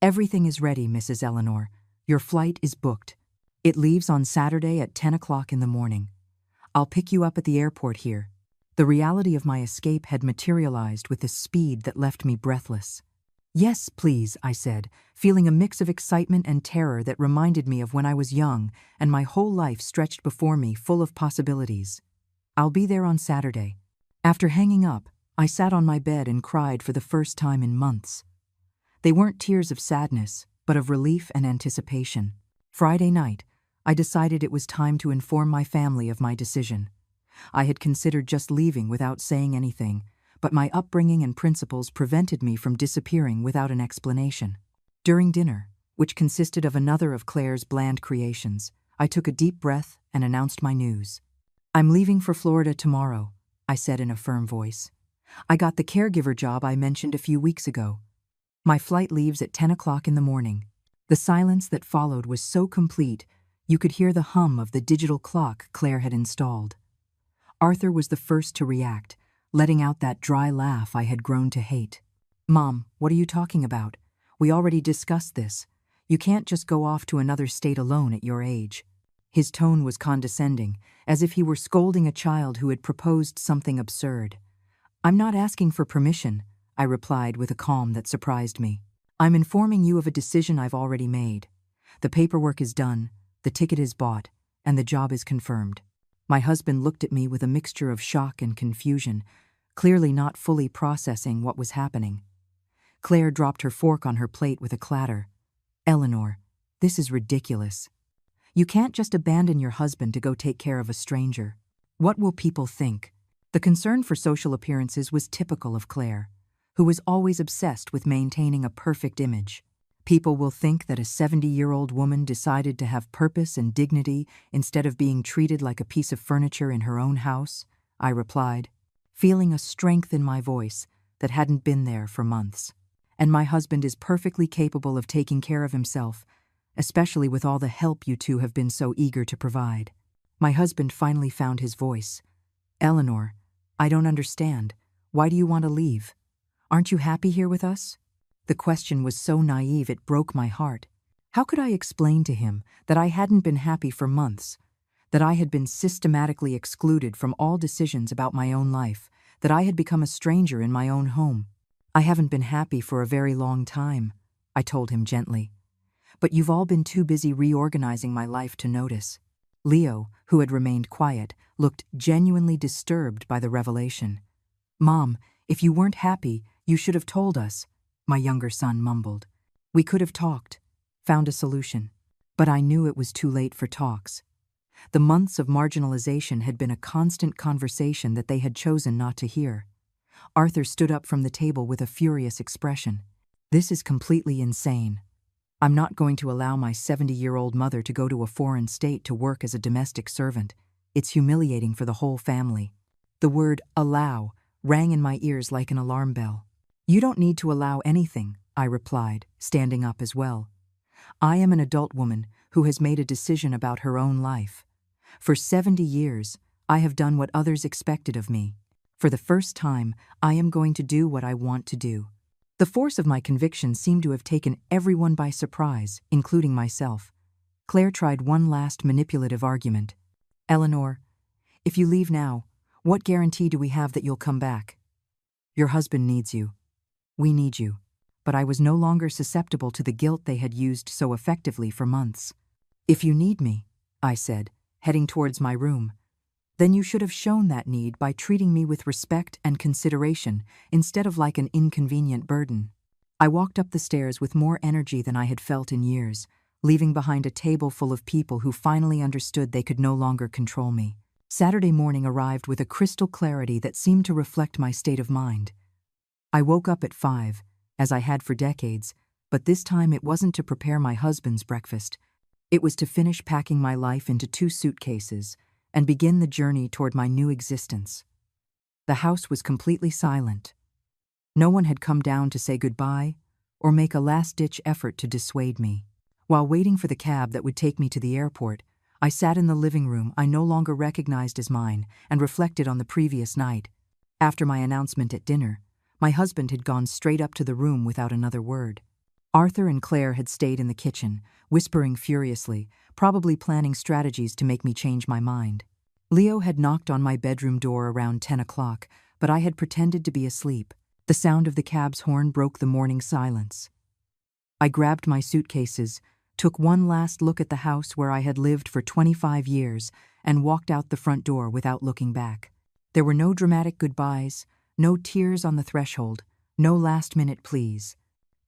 "Everything is ready, Mrs. Eleanor. Your flight is booked. It leaves on Saturday at 10 o'clock in the morning. I'll pick you up at the airport here." The reality of my escape had materialized with a speed that left me breathless. "Yes, please," I said, feeling a mix of excitement and terror that reminded me of when I was young and my whole life stretched before me full of possibilities. "I'll be there on Saturday." After hanging up, I sat on my bed and cried for the first time in months. They weren't tears of sadness, but of relief and anticipation. Friday night, I decided it was time to inform my family of my decision. I had considered just leaving without saying anything, but my upbringing and principles prevented me from disappearing without an explanation. During dinner, which consisted of another of Claire's bland creations, I took a deep breath and announced my news. "I'm leaving for Florida tomorrow," I said in a firm voice. "I got the caregiver job I mentioned a few weeks ago. My flight leaves at 10 o'clock in the morning." The silence that followed was so complete, you could hear the hum of the digital clock Claire had installed. Arthur was the first to react, letting out that dry laugh I had grown to hate. "Mom, what are you talking about? We already discussed this. You can't just go off to another state alone at your age." His tone was condescending, as if he were scolding a child who had proposed something absurd. "I'm not asking for permission," I replied with a calm that surprised me. "I'm informing you of a decision I've already made. The paperwork is done, the ticket is bought, and the job is confirmed." My husband looked at me with a mixture of shock and confusion, clearly not fully processing what was happening. Claire dropped her fork on her plate with a clatter. "Eleanor, this is ridiculous. You can't just abandon your husband to go take care of a stranger. What will people think?" The concern for social appearances was typical of Claire, who was always obsessed with maintaining a perfect image. "People will think that a 70-year-old woman decided to have purpose and dignity instead of being treated like a piece of furniture in her own house," I replied, feeling a strength in my voice that hadn't been there for months. "And my husband is perfectly capable of taking care of himself, especially with all the help you two have been so eager to provide." My husband finally found his voice. "Eleanor, I don't understand. Why do you want to leave? Aren't you happy here with us?" The question was so naive it broke my heart. How could I explain to him that I hadn't been happy for months, that I had been systematically excluded from all decisions about my own life, that I had become a stranger in my own home? "I haven't been happy for a very long time," I told him gently. "But you've all been too busy reorganizing my life to notice." Leo, who had remained quiet, looked genuinely disturbed by the revelation. "Mom, if you weren't happy, you should have told us," my younger son mumbled. "We could have talked, found a solution." But I knew it was too late for talks. The months of marginalization had been a constant conversation that they had chosen not to hear. Arthur stood up from the table with a furious expression. "This is completely insane. I'm not going to allow my 70-year-old mother to go to a foreign state to work as a domestic servant. It's humiliating for the whole family." The word "allow" rang in my ears like an alarm bell. "You don't need to allow anything," I replied, standing up as well. "I am an adult woman who has made a decision about her own life. For 70 years, I have done what others expected of me. For the first time, I am going to do what I want to do." The force of my conviction seemed to have taken everyone by surprise, including myself. Claire tried one last manipulative argument. "Eleanor, if you leave now, what guarantee do we have that you'll come back? Your husband needs you. We need you." But I was no longer susceptible to the guilt they had used so effectively for months. "If you need me," I said, heading towards my room, "then you should have shown that need by treating me with respect and consideration instead of like an inconvenient burden." I walked up the stairs with more energy than I had felt in years, leaving behind a table full of people who finally understood they could no longer control me. Saturday morning arrived with a crystal clarity that seemed to reflect my state of mind. I woke up at 5, as I had for decades, but this time it wasn't to prepare my husband's breakfast. It was to finish packing my life into 2 suitcases and begin the journey toward my new existence. The house was completely silent. No one had come down to say goodbye or make a last-ditch effort to dissuade me. While waiting for the cab that would take me to the airport, I sat in the living room I no longer recognized as mine and reflected on the previous night. After my announcement at dinner, my husband had gone straight up to the room without another word. Arthur and Claire had stayed in the kitchen, whispering furiously, probably planning strategies to make me change my mind. Leo had knocked on my bedroom door around 10 o'clock, but I had pretended to be asleep. The sound of the cab's horn broke the morning silence. I grabbed my suitcases, took one last look at the house where I had lived for 25 years, and walked out the front door without looking back. There were no dramatic goodbyes, no tears on the threshold, no last-minute pleas.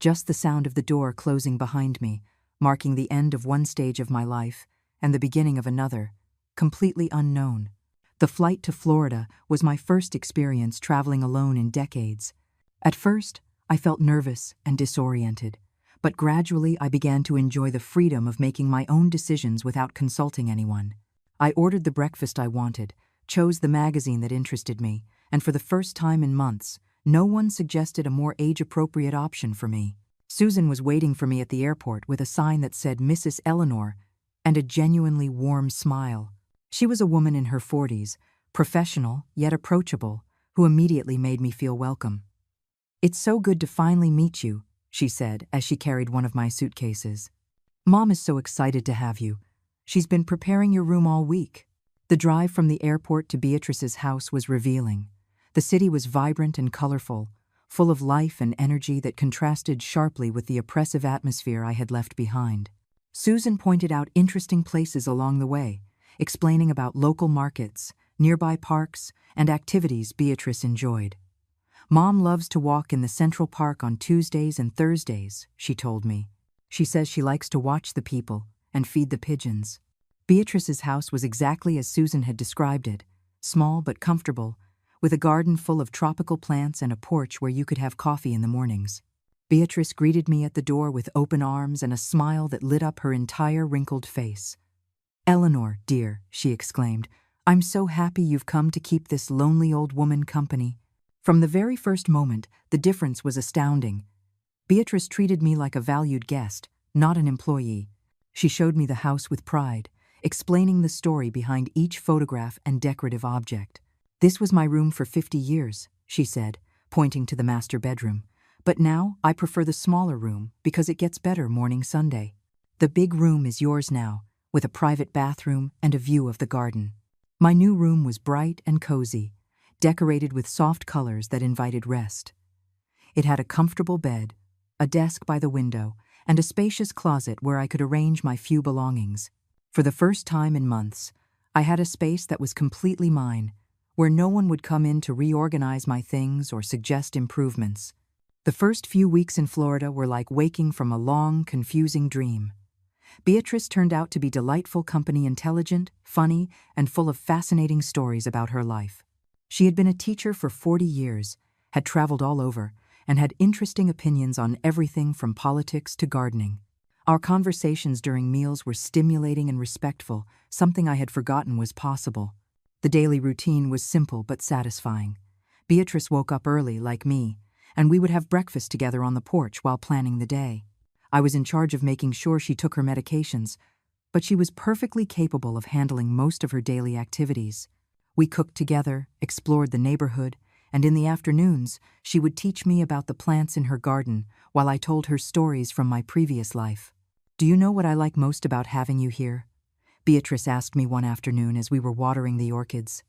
Just the sound of the door closing behind me, marking the end of one stage of my life and the beginning of another, completely unknown. The flight to Florida was my first experience traveling alone in decades. At first, I felt nervous and disoriented, but gradually I began to enjoy the freedom of making my own decisions without consulting anyone. I ordered the breakfast I wanted, chose the magazine that interested me, and for the first time in months, no one suggested a more age-appropriate option for me. Susan was waiting for me at the airport with a sign that said Mrs. Eleanor and a genuinely warm smile. She was a woman in her 40s, professional yet approachable, who immediately made me feel welcome. "It's so good to finally meet you," she said as she carried one of my suitcases. "Mom is so excited to have you. She's been preparing your room all week." The drive from the airport to Beatrice's house was revealing. The city was vibrant and colorful, full of life and energy that contrasted sharply with the oppressive atmosphere I had left behind. Susan pointed out interesting places along the way, explaining about local markets, nearby parks, and activities Beatrice enjoyed. "Mom loves to walk in the Central Park on Tuesdays and Thursdays," she told me. "She says she likes to watch the people and feed the pigeons." Beatrice's house was exactly as Susan had described it, small but comfortable, with a garden full of tropical plants and a porch where you could have coffee in the mornings. Beatrice greeted me at the door with open arms and a smile that lit up her entire wrinkled face. "Eleanor, dear," she exclaimed, "I'm so happy you've come to keep this lonely old woman company." From the very first moment, the difference was astounding. Beatrice treated me like a valued guest, not an employee. She showed me the house with pride, explaining the story behind each photograph and decorative object. "This was my room for 50 years, she said, pointing to the master bedroom. "But now I prefer the smaller room because it gets better morning Sunday. The big room is yours now, with a private bathroom and a view of the garden." My new room was bright and cozy, decorated with soft colors that invited rest. It had a comfortable bed, a desk by the window, and a spacious closet where I could arrange my few belongings. For the first time in months, I had a space that was completely mine, where no one would come in to reorganize my things or suggest improvements. The first few weeks in Florida were like waking from a long, confusing dream. Beatrice turned out to be delightful company, intelligent, funny, and full of fascinating stories about her life. She had been a teacher for 40 years, had traveled all over, and had interesting opinions on everything from politics to gardening. Our conversations during meals were stimulating and respectful, something I had forgotten was possible. The daily routine was simple but satisfying. Beatrice woke up early, like me, and we would have breakfast together on the porch while planning the day. I was in charge of making sure she took her medications, but she was perfectly capable of handling most of her daily activities. We cooked together, explored the neighborhood, and in the afternoons, she would teach me about the plants in her garden while I told her stories from my previous life. "Do you know what I like most about having you here?" Beatrice asked me one afternoon as we were watering the orchids.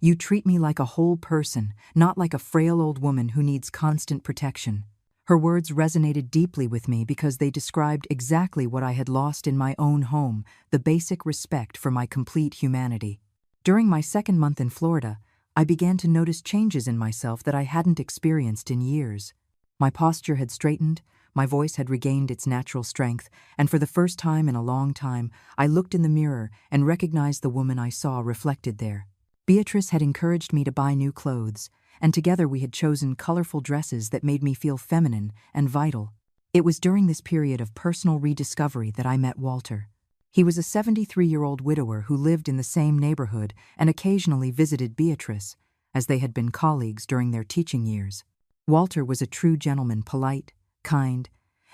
"You treat me like a whole person, not like a frail old woman who needs constant protection." Her words resonated deeply with me because they described exactly what I had lost in my own home, the basic respect for my complete humanity. During my second month in Florida, I began to notice changes in myself that I hadn't experienced in years. My posture had straightened, my voice had regained its natural strength, and for the first time in a long time, I looked in the mirror and recognized the woman I saw reflected there. Beatrice had encouraged me to buy new clothes, and together we had chosen colorful dresses that made me feel feminine and vital. It was during this period of personal rediscovery that I met Walter. He was a 73-year-old widower who lived in the same neighborhood and occasionally visited Beatrice, as they had been colleagues during their teaching years. Walter was a true gentleman, polite, kind,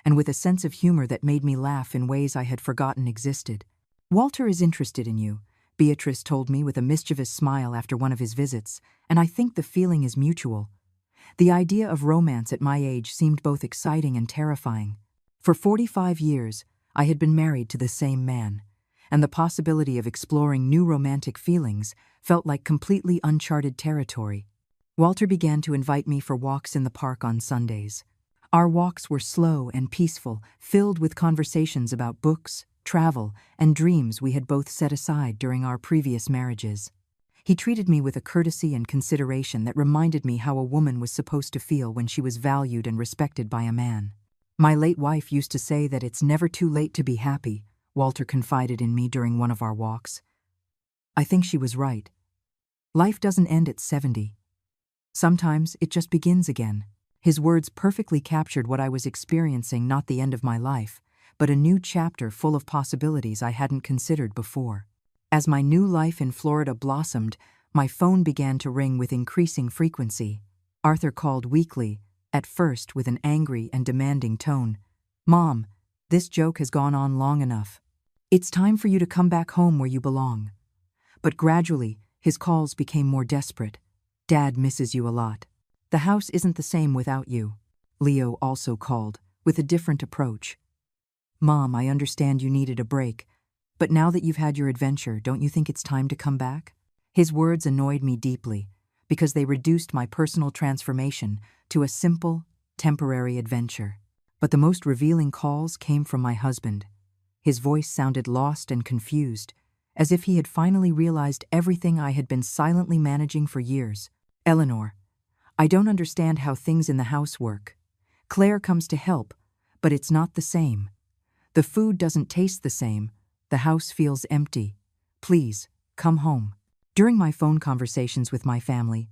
and with a sense of humor that made me laugh in ways I had forgotten existed. Walter is interested in you, Beatrice told me with a mischievous smile after one of his visits, and I think the feeling is mutual. The idea of romance at my age seemed both exciting and terrifying. For 45 years, I had been married to the same man, and the possibility of exploring new romantic feelings felt like completely uncharted territory. Walter began to invite me for walks in the park on Sundays. Our walks were slow and peaceful, filled with conversations about books, travel, and dreams we had both set aside during our previous marriages. He treated me with a courtesy and consideration that reminded me how a woman was supposed to feel when she was valued and respected by a man. My late wife used to say that it's never too late to be happy, Walter confided in me during one of our walks. I think she was right. Life doesn't end at 70. Sometimes it just begins again. His words perfectly captured what I was experiencing, not the end of my life, but a new chapter full of possibilities I hadn't considered before. As my new life in Florida blossomed, my phone began to ring with increasing frequency. Arthur called weekly, at first with an angry and demanding tone. "Mom, this joke has gone on long enough. It's time for you to come back home where you belong." But gradually, his calls became more desperate. "Dad misses you a lot. The house isn't the same without you." Leo also called, with a different approach. "Mom, I understand you needed a break, but now that you've had your adventure, don't you think it's time to come back?" His words annoyed me deeply, because they reduced my personal transformation to a simple, temporary adventure. But the most revealing calls came from my husband. His voice sounded lost and confused, as if he had finally realized everything I had been silently managing for years. "Eleanor, I don't understand how things in the house work. Claire comes to help, but it's not the same. The food doesn't taste the same. The house feels empty. Please, come home." During my phone conversations with my family,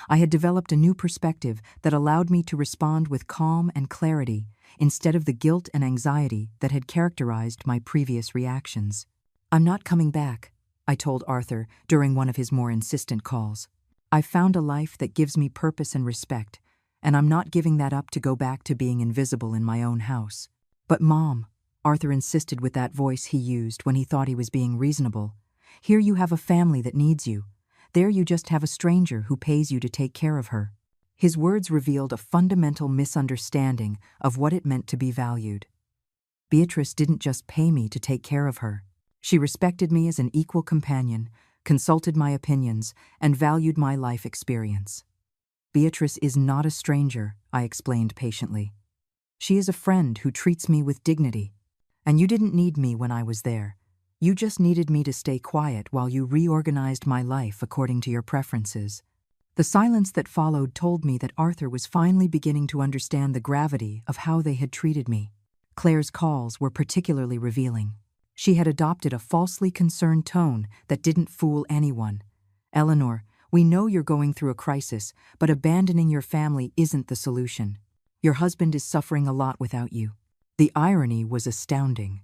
I had developed a new perspective that allowed me to respond with calm and clarity instead of the guilt and anxiety that had characterized my previous reactions. "I'm not coming back," I told Arthur during one of his more insistent calls. "I've found a life that gives me purpose and respect, and I'm not giving that up to go back to being invisible in my own house." "But Mom," Arthur insisted with that voice he used when he thought he was being reasonable, "here you have a family that needs you. There you just have a stranger who pays you to take care of her." His words revealed a fundamental misunderstanding of what it meant to be valued. Beatrice didn't just pay me to take care of her. She respected me as an equal companion, consulted my opinions, and valued my life experience. "Beatrice is not a stranger," I explained patiently. "She is a friend who treats me with dignity. And you didn't need me when I was there. You just needed me to stay quiet while you reorganized my life according to your preferences." The silence that followed told me that Arthur was finally beginning to understand the gravity of how they had treated me. Claire's calls were particularly revealing. She had adopted a falsely concerned tone that didn't fool anyone. "Eleanor, we know you're going through a crisis, but abandoning your family isn't the solution. Your husband is suffering a lot without you." The irony was astounding.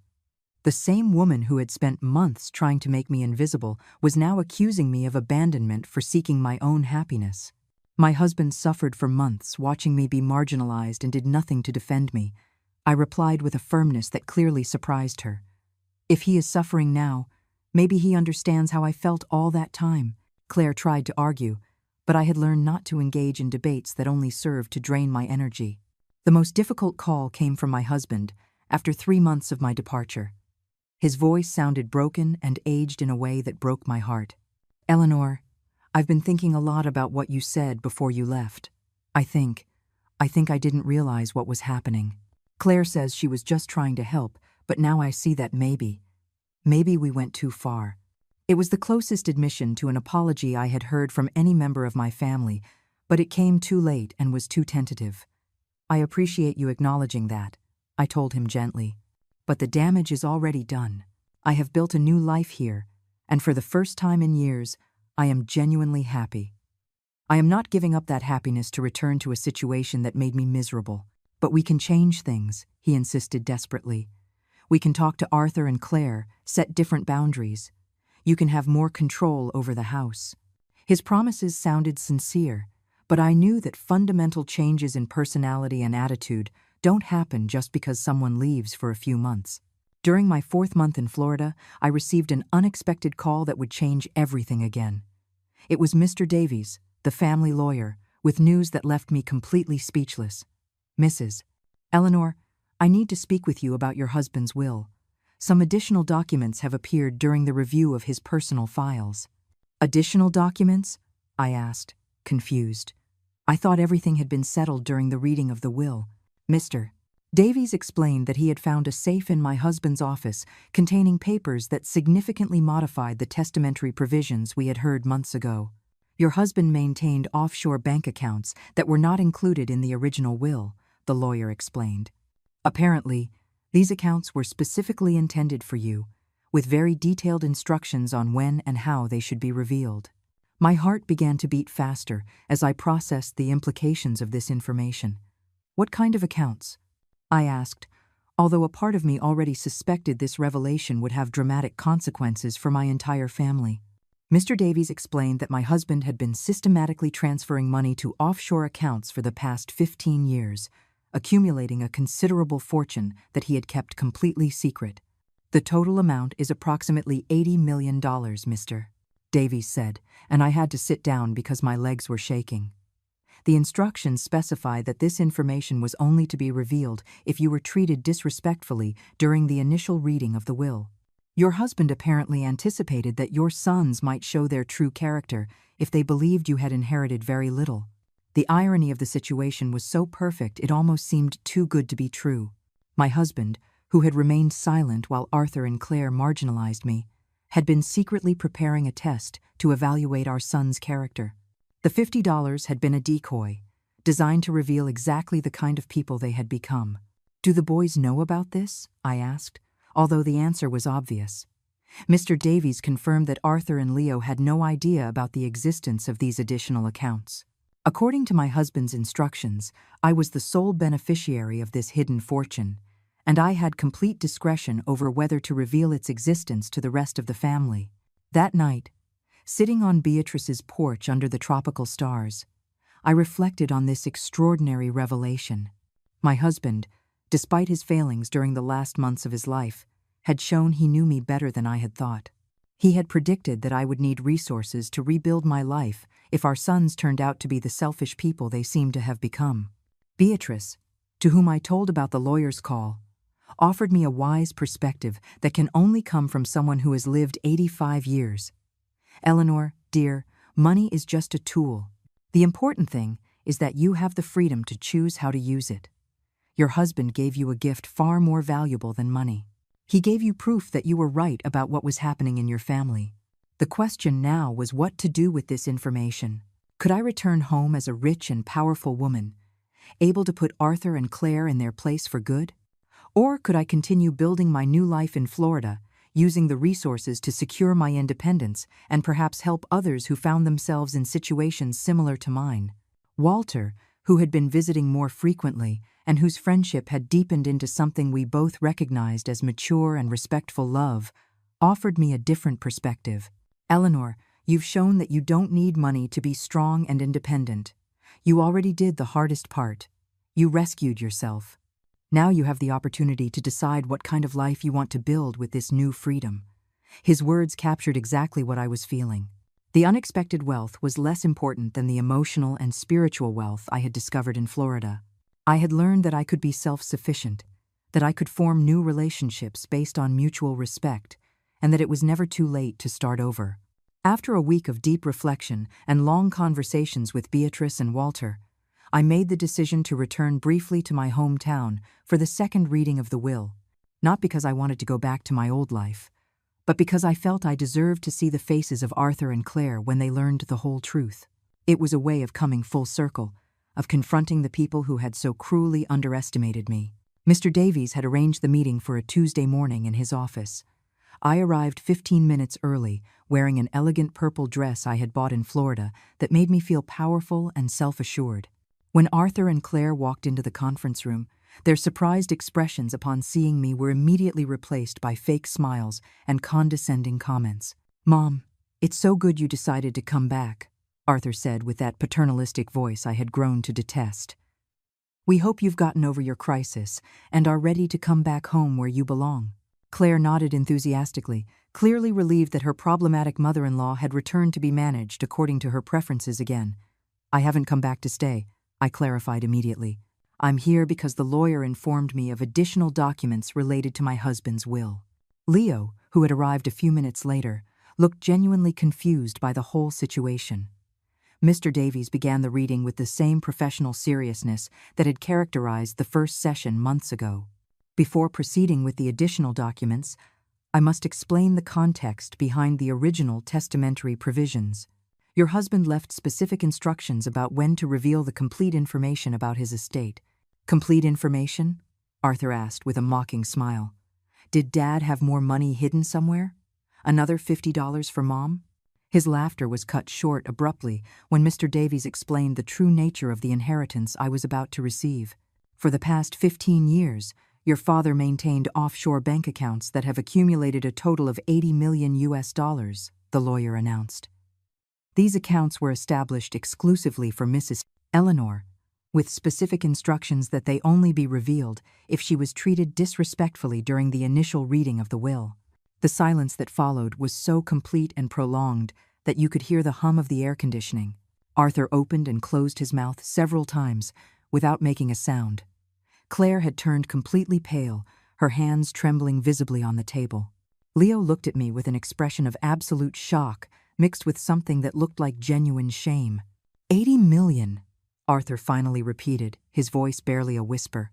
The same woman who had spent months trying to make me invisible was now accusing me of abandonment for seeking my own happiness. My husband suffered for months, watching me be marginalized, and did nothing to defend me. I replied with a firmness that clearly surprised her. "If he is suffering now, maybe he understands how I felt all that time." Claire tried to argue, but I had learned not to engage in debates that only served to drain my energy. The most difficult call came from my husband after 3 months of my departure. His voice sounded broken and aged in a way that broke my heart. "Eleanor, I've been thinking a lot about what you said before you left. I think I didn't realize what was happening. Claire says she was just trying to help, but now I see that maybe we went too far." It was the closest admission to an apology I had heard from any member of my family, but it came too late and was too tentative. "I appreciate you acknowledging that," I told him gently. "But the damage is already done. I have built a new life here, and for the first time in years, I am genuinely happy. I am not giving up that happiness to return to a situation that made me miserable. But we can change things," he insisted desperately. "We can talk to Arthur and Claire, set different boundaries. You can have more control over the house." His promises sounded sincere, but I knew that fundamental changes in personality and attitude don't happen just because someone leaves for a few months. During my 4th month in Florida, I received an unexpected call that would change everything again. It was Mr. Davies, the family lawyer, with news that left me completely speechless. Mrs. Eleanor, I need to speak with you about your husband's will. Some additional documents have appeared during the review of his personal files. Additional documents? I asked, confused. I thought everything had been settled during the reading of the will. Mr. Davies explained that he had found a safe in my husband's office containing papers that significantly modified the testamentary provisions we had heard months ago. Your husband maintained offshore bank accounts that were not included in the original will, the lawyer explained. Apparently, these accounts were specifically intended for you, with very detailed instructions on when and how they should be revealed. My heart began to beat faster as I processed the implications of this information. What kind of accounts? I asked, although a part of me already suspected this revelation would have dramatic consequences for my entire family. Mr. Davies explained that my husband had been systematically transferring money to offshore accounts for the past 15 years, accumulating a considerable fortune that he had kept completely secret. The total amount is approximately $80 million, Mr. Davies said, and I had to sit down because my legs were shaking. The instructions specify that this information was only to be revealed if you were treated disrespectfully during the initial reading of the will. Your husband apparently anticipated that your sons might show their true character if they believed you had inherited very little. The irony of the situation was so perfect it almost seemed too good to be true. My husband, who had remained silent while Arthur and Claire marginalized me, had been secretly preparing a test to evaluate our son's character. The $50 had been a decoy, designed to reveal exactly the kind of people they had become. Do the boys know about this? I asked, although the answer was obvious. Mr. Davies confirmed that Arthur and Leo had no idea about the existence of these additional accounts. According to my husband's instructions, I was the sole beneficiary of this hidden fortune, and I had complete discretion over whether to reveal its existence to the rest of the family. That night, sitting on Beatrice's porch under the tropical stars, I reflected on this extraordinary revelation. My husband, despite his failings during the last months of his life, had shown he knew me better than I had thought. He had predicted that I would need resources to rebuild my life if our sons turned out to be the selfish people they seemed to have become. Beatrice, to whom I told about the lawyer's call, offered me a wise perspective that can only come from someone who has lived 85 years. Eleanor, dear, money is just a tool. The important thing is that you have the freedom to choose how to use it. Your husband gave you a gift far more valuable than money. He gave you proof that you were right about what was happening in your family. The question now was what to do with this information. Could I return home as a rich and powerful woman, able to put Arthur and Claire in their place for good? Or could I continue building my new life in Florida, using the resources to secure my independence and perhaps help others who found themselves in situations similar to mine? Walter, who had been visiting more frequently and whose friendship had deepened into something we both recognized as mature and respectful love, offered me a different perspective. Eleanor, you've shown that you don't need money to be strong and independent. You already did the hardest part. You rescued yourself. Now you have the opportunity to decide what kind of life you want to build with this new freedom. His words captured exactly what I was feeling. The unexpected wealth was less important than the emotional and spiritual wealth I had discovered in Florida. I had learned that I could be self-sufficient, that I could form new relationships based on mutual respect, and that it was never too late to start over. After a week of deep reflection and long conversations with Beatrice and Walter, I made the decision to return briefly to my hometown for the second reading of the will, not because I wanted to go back to my old life, but because I felt I deserved to see the faces of Arthur and Claire when they learned the whole truth. It was a way of coming full circle, of confronting the people who had so cruelly underestimated me. Mr. Davies had arranged the meeting for a Tuesday morning in his office. I arrived 15 minutes early, wearing an elegant purple dress I had bought in Florida that made me feel powerful and self-assured. When Arthur and Claire walked into the conference room, their surprised expressions upon seeing me were immediately replaced by fake smiles and condescending comments. "Mom, it's so good you decided to come back," Arthur said with that paternalistic voice I had grown to detest. "We hope you've gotten over your crisis and are ready to come back home where you belong." Claire nodded enthusiastically, clearly relieved that her problematic mother-in-law had returned to be managed according to her preferences again. I haven't come back to stay, I clarified immediately. I'm here because the lawyer informed me of additional documents related to my husband's will. Leo, who had arrived a few minutes later, looked genuinely confused by the whole situation. Mr. Davies began the reading with the same professional seriousness that had characterized the first session months ago. Before proceeding with the additional documents, I must explain the context behind the original testamentary provisions. Your husband left specific instructions about when to reveal the complete information about his estate. Complete information? Arthur asked with a mocking smile. Did Dad have more money hidden somewhere? Another $50 for Mom? His laughter was cut short abruptly when Mr. Davies explained the true nature of the inheritance I was about to receive. For the past 15 years, your father maintained offshore bank accounts that have accumulated a total of $80 million, the lawyer announced. These accounts were established exclusively for Mrs. Eleanor, with specific instructions that they only be revealed if she was treated disrespectfully during the initial reading of the will. The silence that followed was so complete and prolonged that you could hear the hum of the air conditioning. Arthur opened and closed his mouth several times without making a sound. Claire had turned completely pale, her hands trembling visibly on the table. Leo looked at me with an expression of absolute shock, mixed with something that looked like genuine shame. 80 million, Arthur finally repeated, his voice barely a whisper.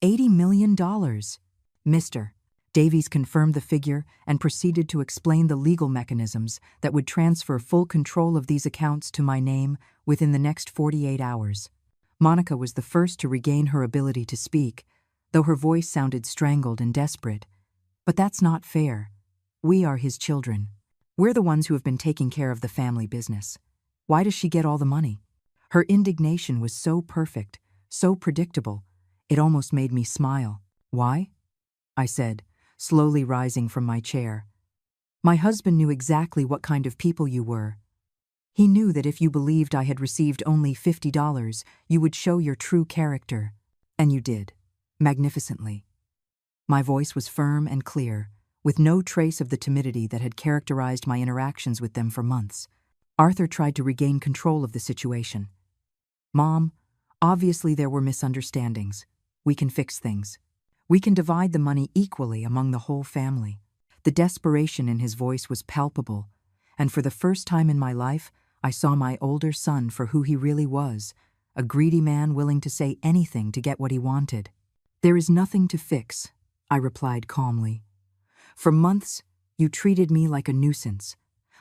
$80 million. Mr. Davies confirmed the figure and proceeded to explain the legal mechanisms that would transfer full control of these accounts to my name within the next 48 hours. Monica was the first to regain her ability to speak, though her voice sounded strangled and desperate. But that's not fair. We are his children. We're the ones who have been taking care of the family business. Why does she get all the money? Her indignation was so perfect, so predictable, it almost made me smile. Why? I said, slowly rising from my chair. My husband knew exactly what kind of people you were. He knew that if you believed I had received only $50, you would show your true character. And you did. Magnificently. My voice was firm and clear, with no trace of the timidity that had characterized my interactions with them for months. Arthur tried to regain control of the situation. Mom, obviously there were misunderstandings. We can fix things. We can divide the money equally among the whole family. The desperation in his voice was palpable, and for the first time in my life, I saw my older son for who he really was, a greedy man willing to say anything to get what he wanted. There is nothing to fix, I replied calmly. For months, you treated me like a nuisance,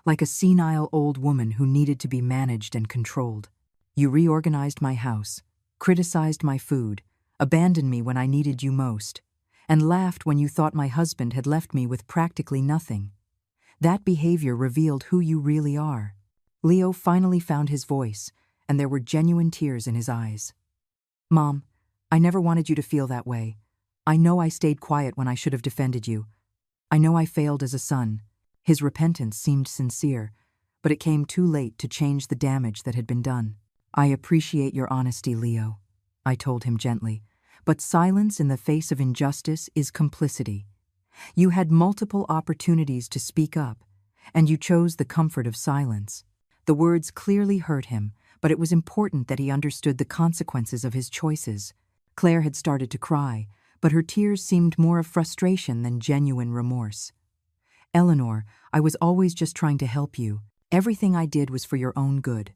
like a senile old woman who needed to be managed and controlled. You reorganized my house, criticized my food, abandoned me when I needed you most, and laughed when you thought my husband had left me with practically nothing. That behavior revealed who you really are. Leo finally found his voice, and there were genuine tears in his eyes. Mom, I never wanted you to feel that way. I know I stayed quiet when I should have defended you. I know I failed as a son. His repentance seemed sincere, but it came too late to change the damage that had been done. I appreciate your honesty, Leo, I told him gently, but silence in the face of injustice is complicity. You had multiple opportunities to speak up, and you chose the comfort of silence. The words clearly hurt him, but it was important that he understood the consequences of his choices. Claire had started to cry, but her tears seemed more of frustration than genuine remorse. Eleanor, I was always just trying to help you. Everything I did was for your own good,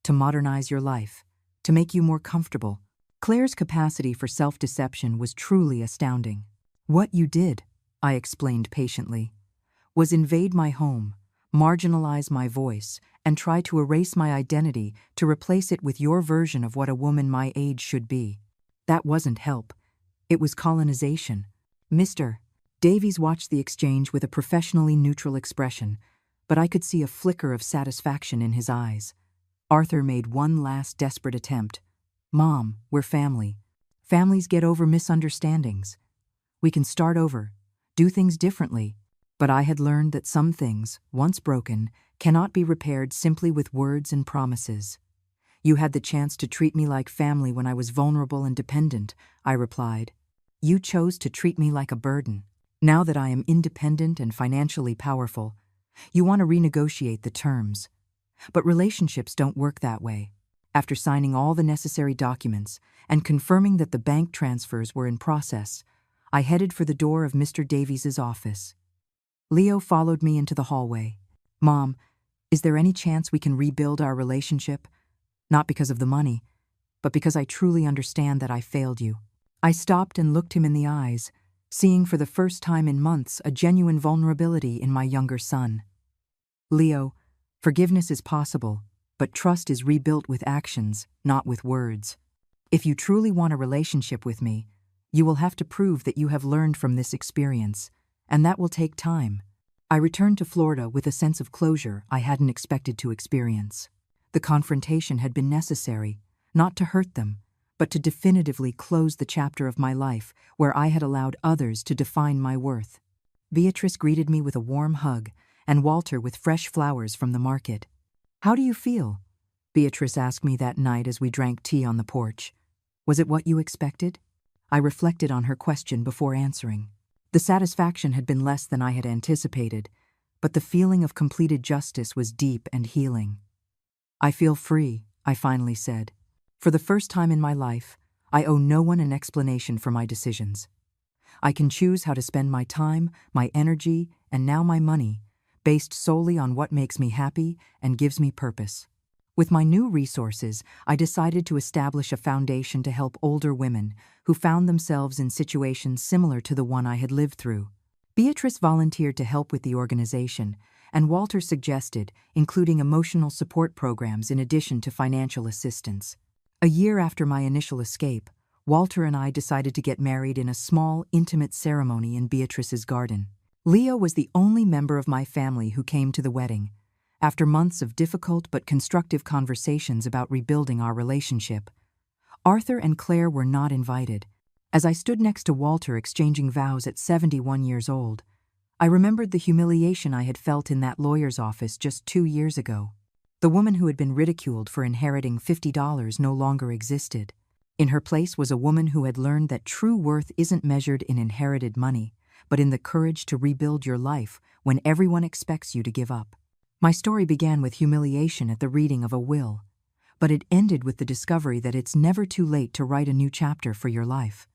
to modernize your life, to make you more comfortable. Claire's capacity for self-deception was truly astounding. What you did, I explained patiently, was invade my home, marginalize my voice, and try to erase my identity to replace it with your version of what a woman my age should be. That wasn't help. It was colonization. Mr. Davies watched the exchange with a professionally neutral expression, but I could see a flicker of satisfaction in his eyes. Arthur made one last desperate attempt. Mom, we're family. Families get over misunderstandings. We can start over, do things differently. But I had learned that some things, once broken, cannot be repaired simply with words and promises. You had the chance to treat me like family when I was vulnerable and dependent, I replied. You chose to treat me like a burden. Now that I am independent and financially powerful, you want to renegotiate the terms. But relationships don't work that way. After signing all the necessary documents and confirming that the bank transfers were in process, I headed for the door of Mr. Davies's office. Leo followed me into the hallway. "Mom, is there any chance we can rebuild our relationship? Not because of the money, but because I truly understand that I failed you." I stopped and looked him in the eyes, seeing for the first time in months a genuine vulnerability in my younger son. "Leo, forgiveness is possible, but trust is rebuilt with actions, not with words. If you truly want a relationship with me, you will have to prove that you have learned from this experience, and that will take time." I returned to Florida with a sense of closure I hadn't expected to experience. The confrontation had been necessary, not to hurt them, but to definitively close the chapter of my life where I had allowed others to define my worth. Beatrice greeted me with a warm hug, and Walter with fresh flowers from the market. "How do you feel?" Beatrice asked me that night as we drank tea on the porch. "Was it what you expected?" I reflected on her question before answering. The satisfaction had been less than I had anticipated, but the feeling of completed justice was deep and healing. "I feel free," I finally said. "For the first time in my life, I owe no one an explanation for my decisions. I can choose how to spend my time, my energy, and now my money, based solely on what makes me happy and gives me purpose." With my new resources, I decided to establish a foundation to help older women who found themselves in situations similar to the one I had lived through. Beatrice volunteered to help with the organization, and Walter suggested including emotional support programs in addition to financial assistance. A year after my initial escape, Walter and I decided to get married in a small, intimate ceremony in Beatrice's garden. Leo was the only member of my family who came to the wedding. After months of difficult but constructive conversations about rebuilding our relationship, Arthur and Claire were not invited. As I stood next to Walter exchanging vows at 71 years old, I remembered the humiliation I had felt in that lawyer's office just 2 years ago. The woman who had been ridiculed for inheriting $50 no longer existed. In her place was a woman who had learned that true worth isn't measured in inherited money, but in the courage to rebuild your life when everyone expects you to give up. My story began with humiliation at the reading of a will, but it ended with the discovery that it's never too late to write a new chapter for your life.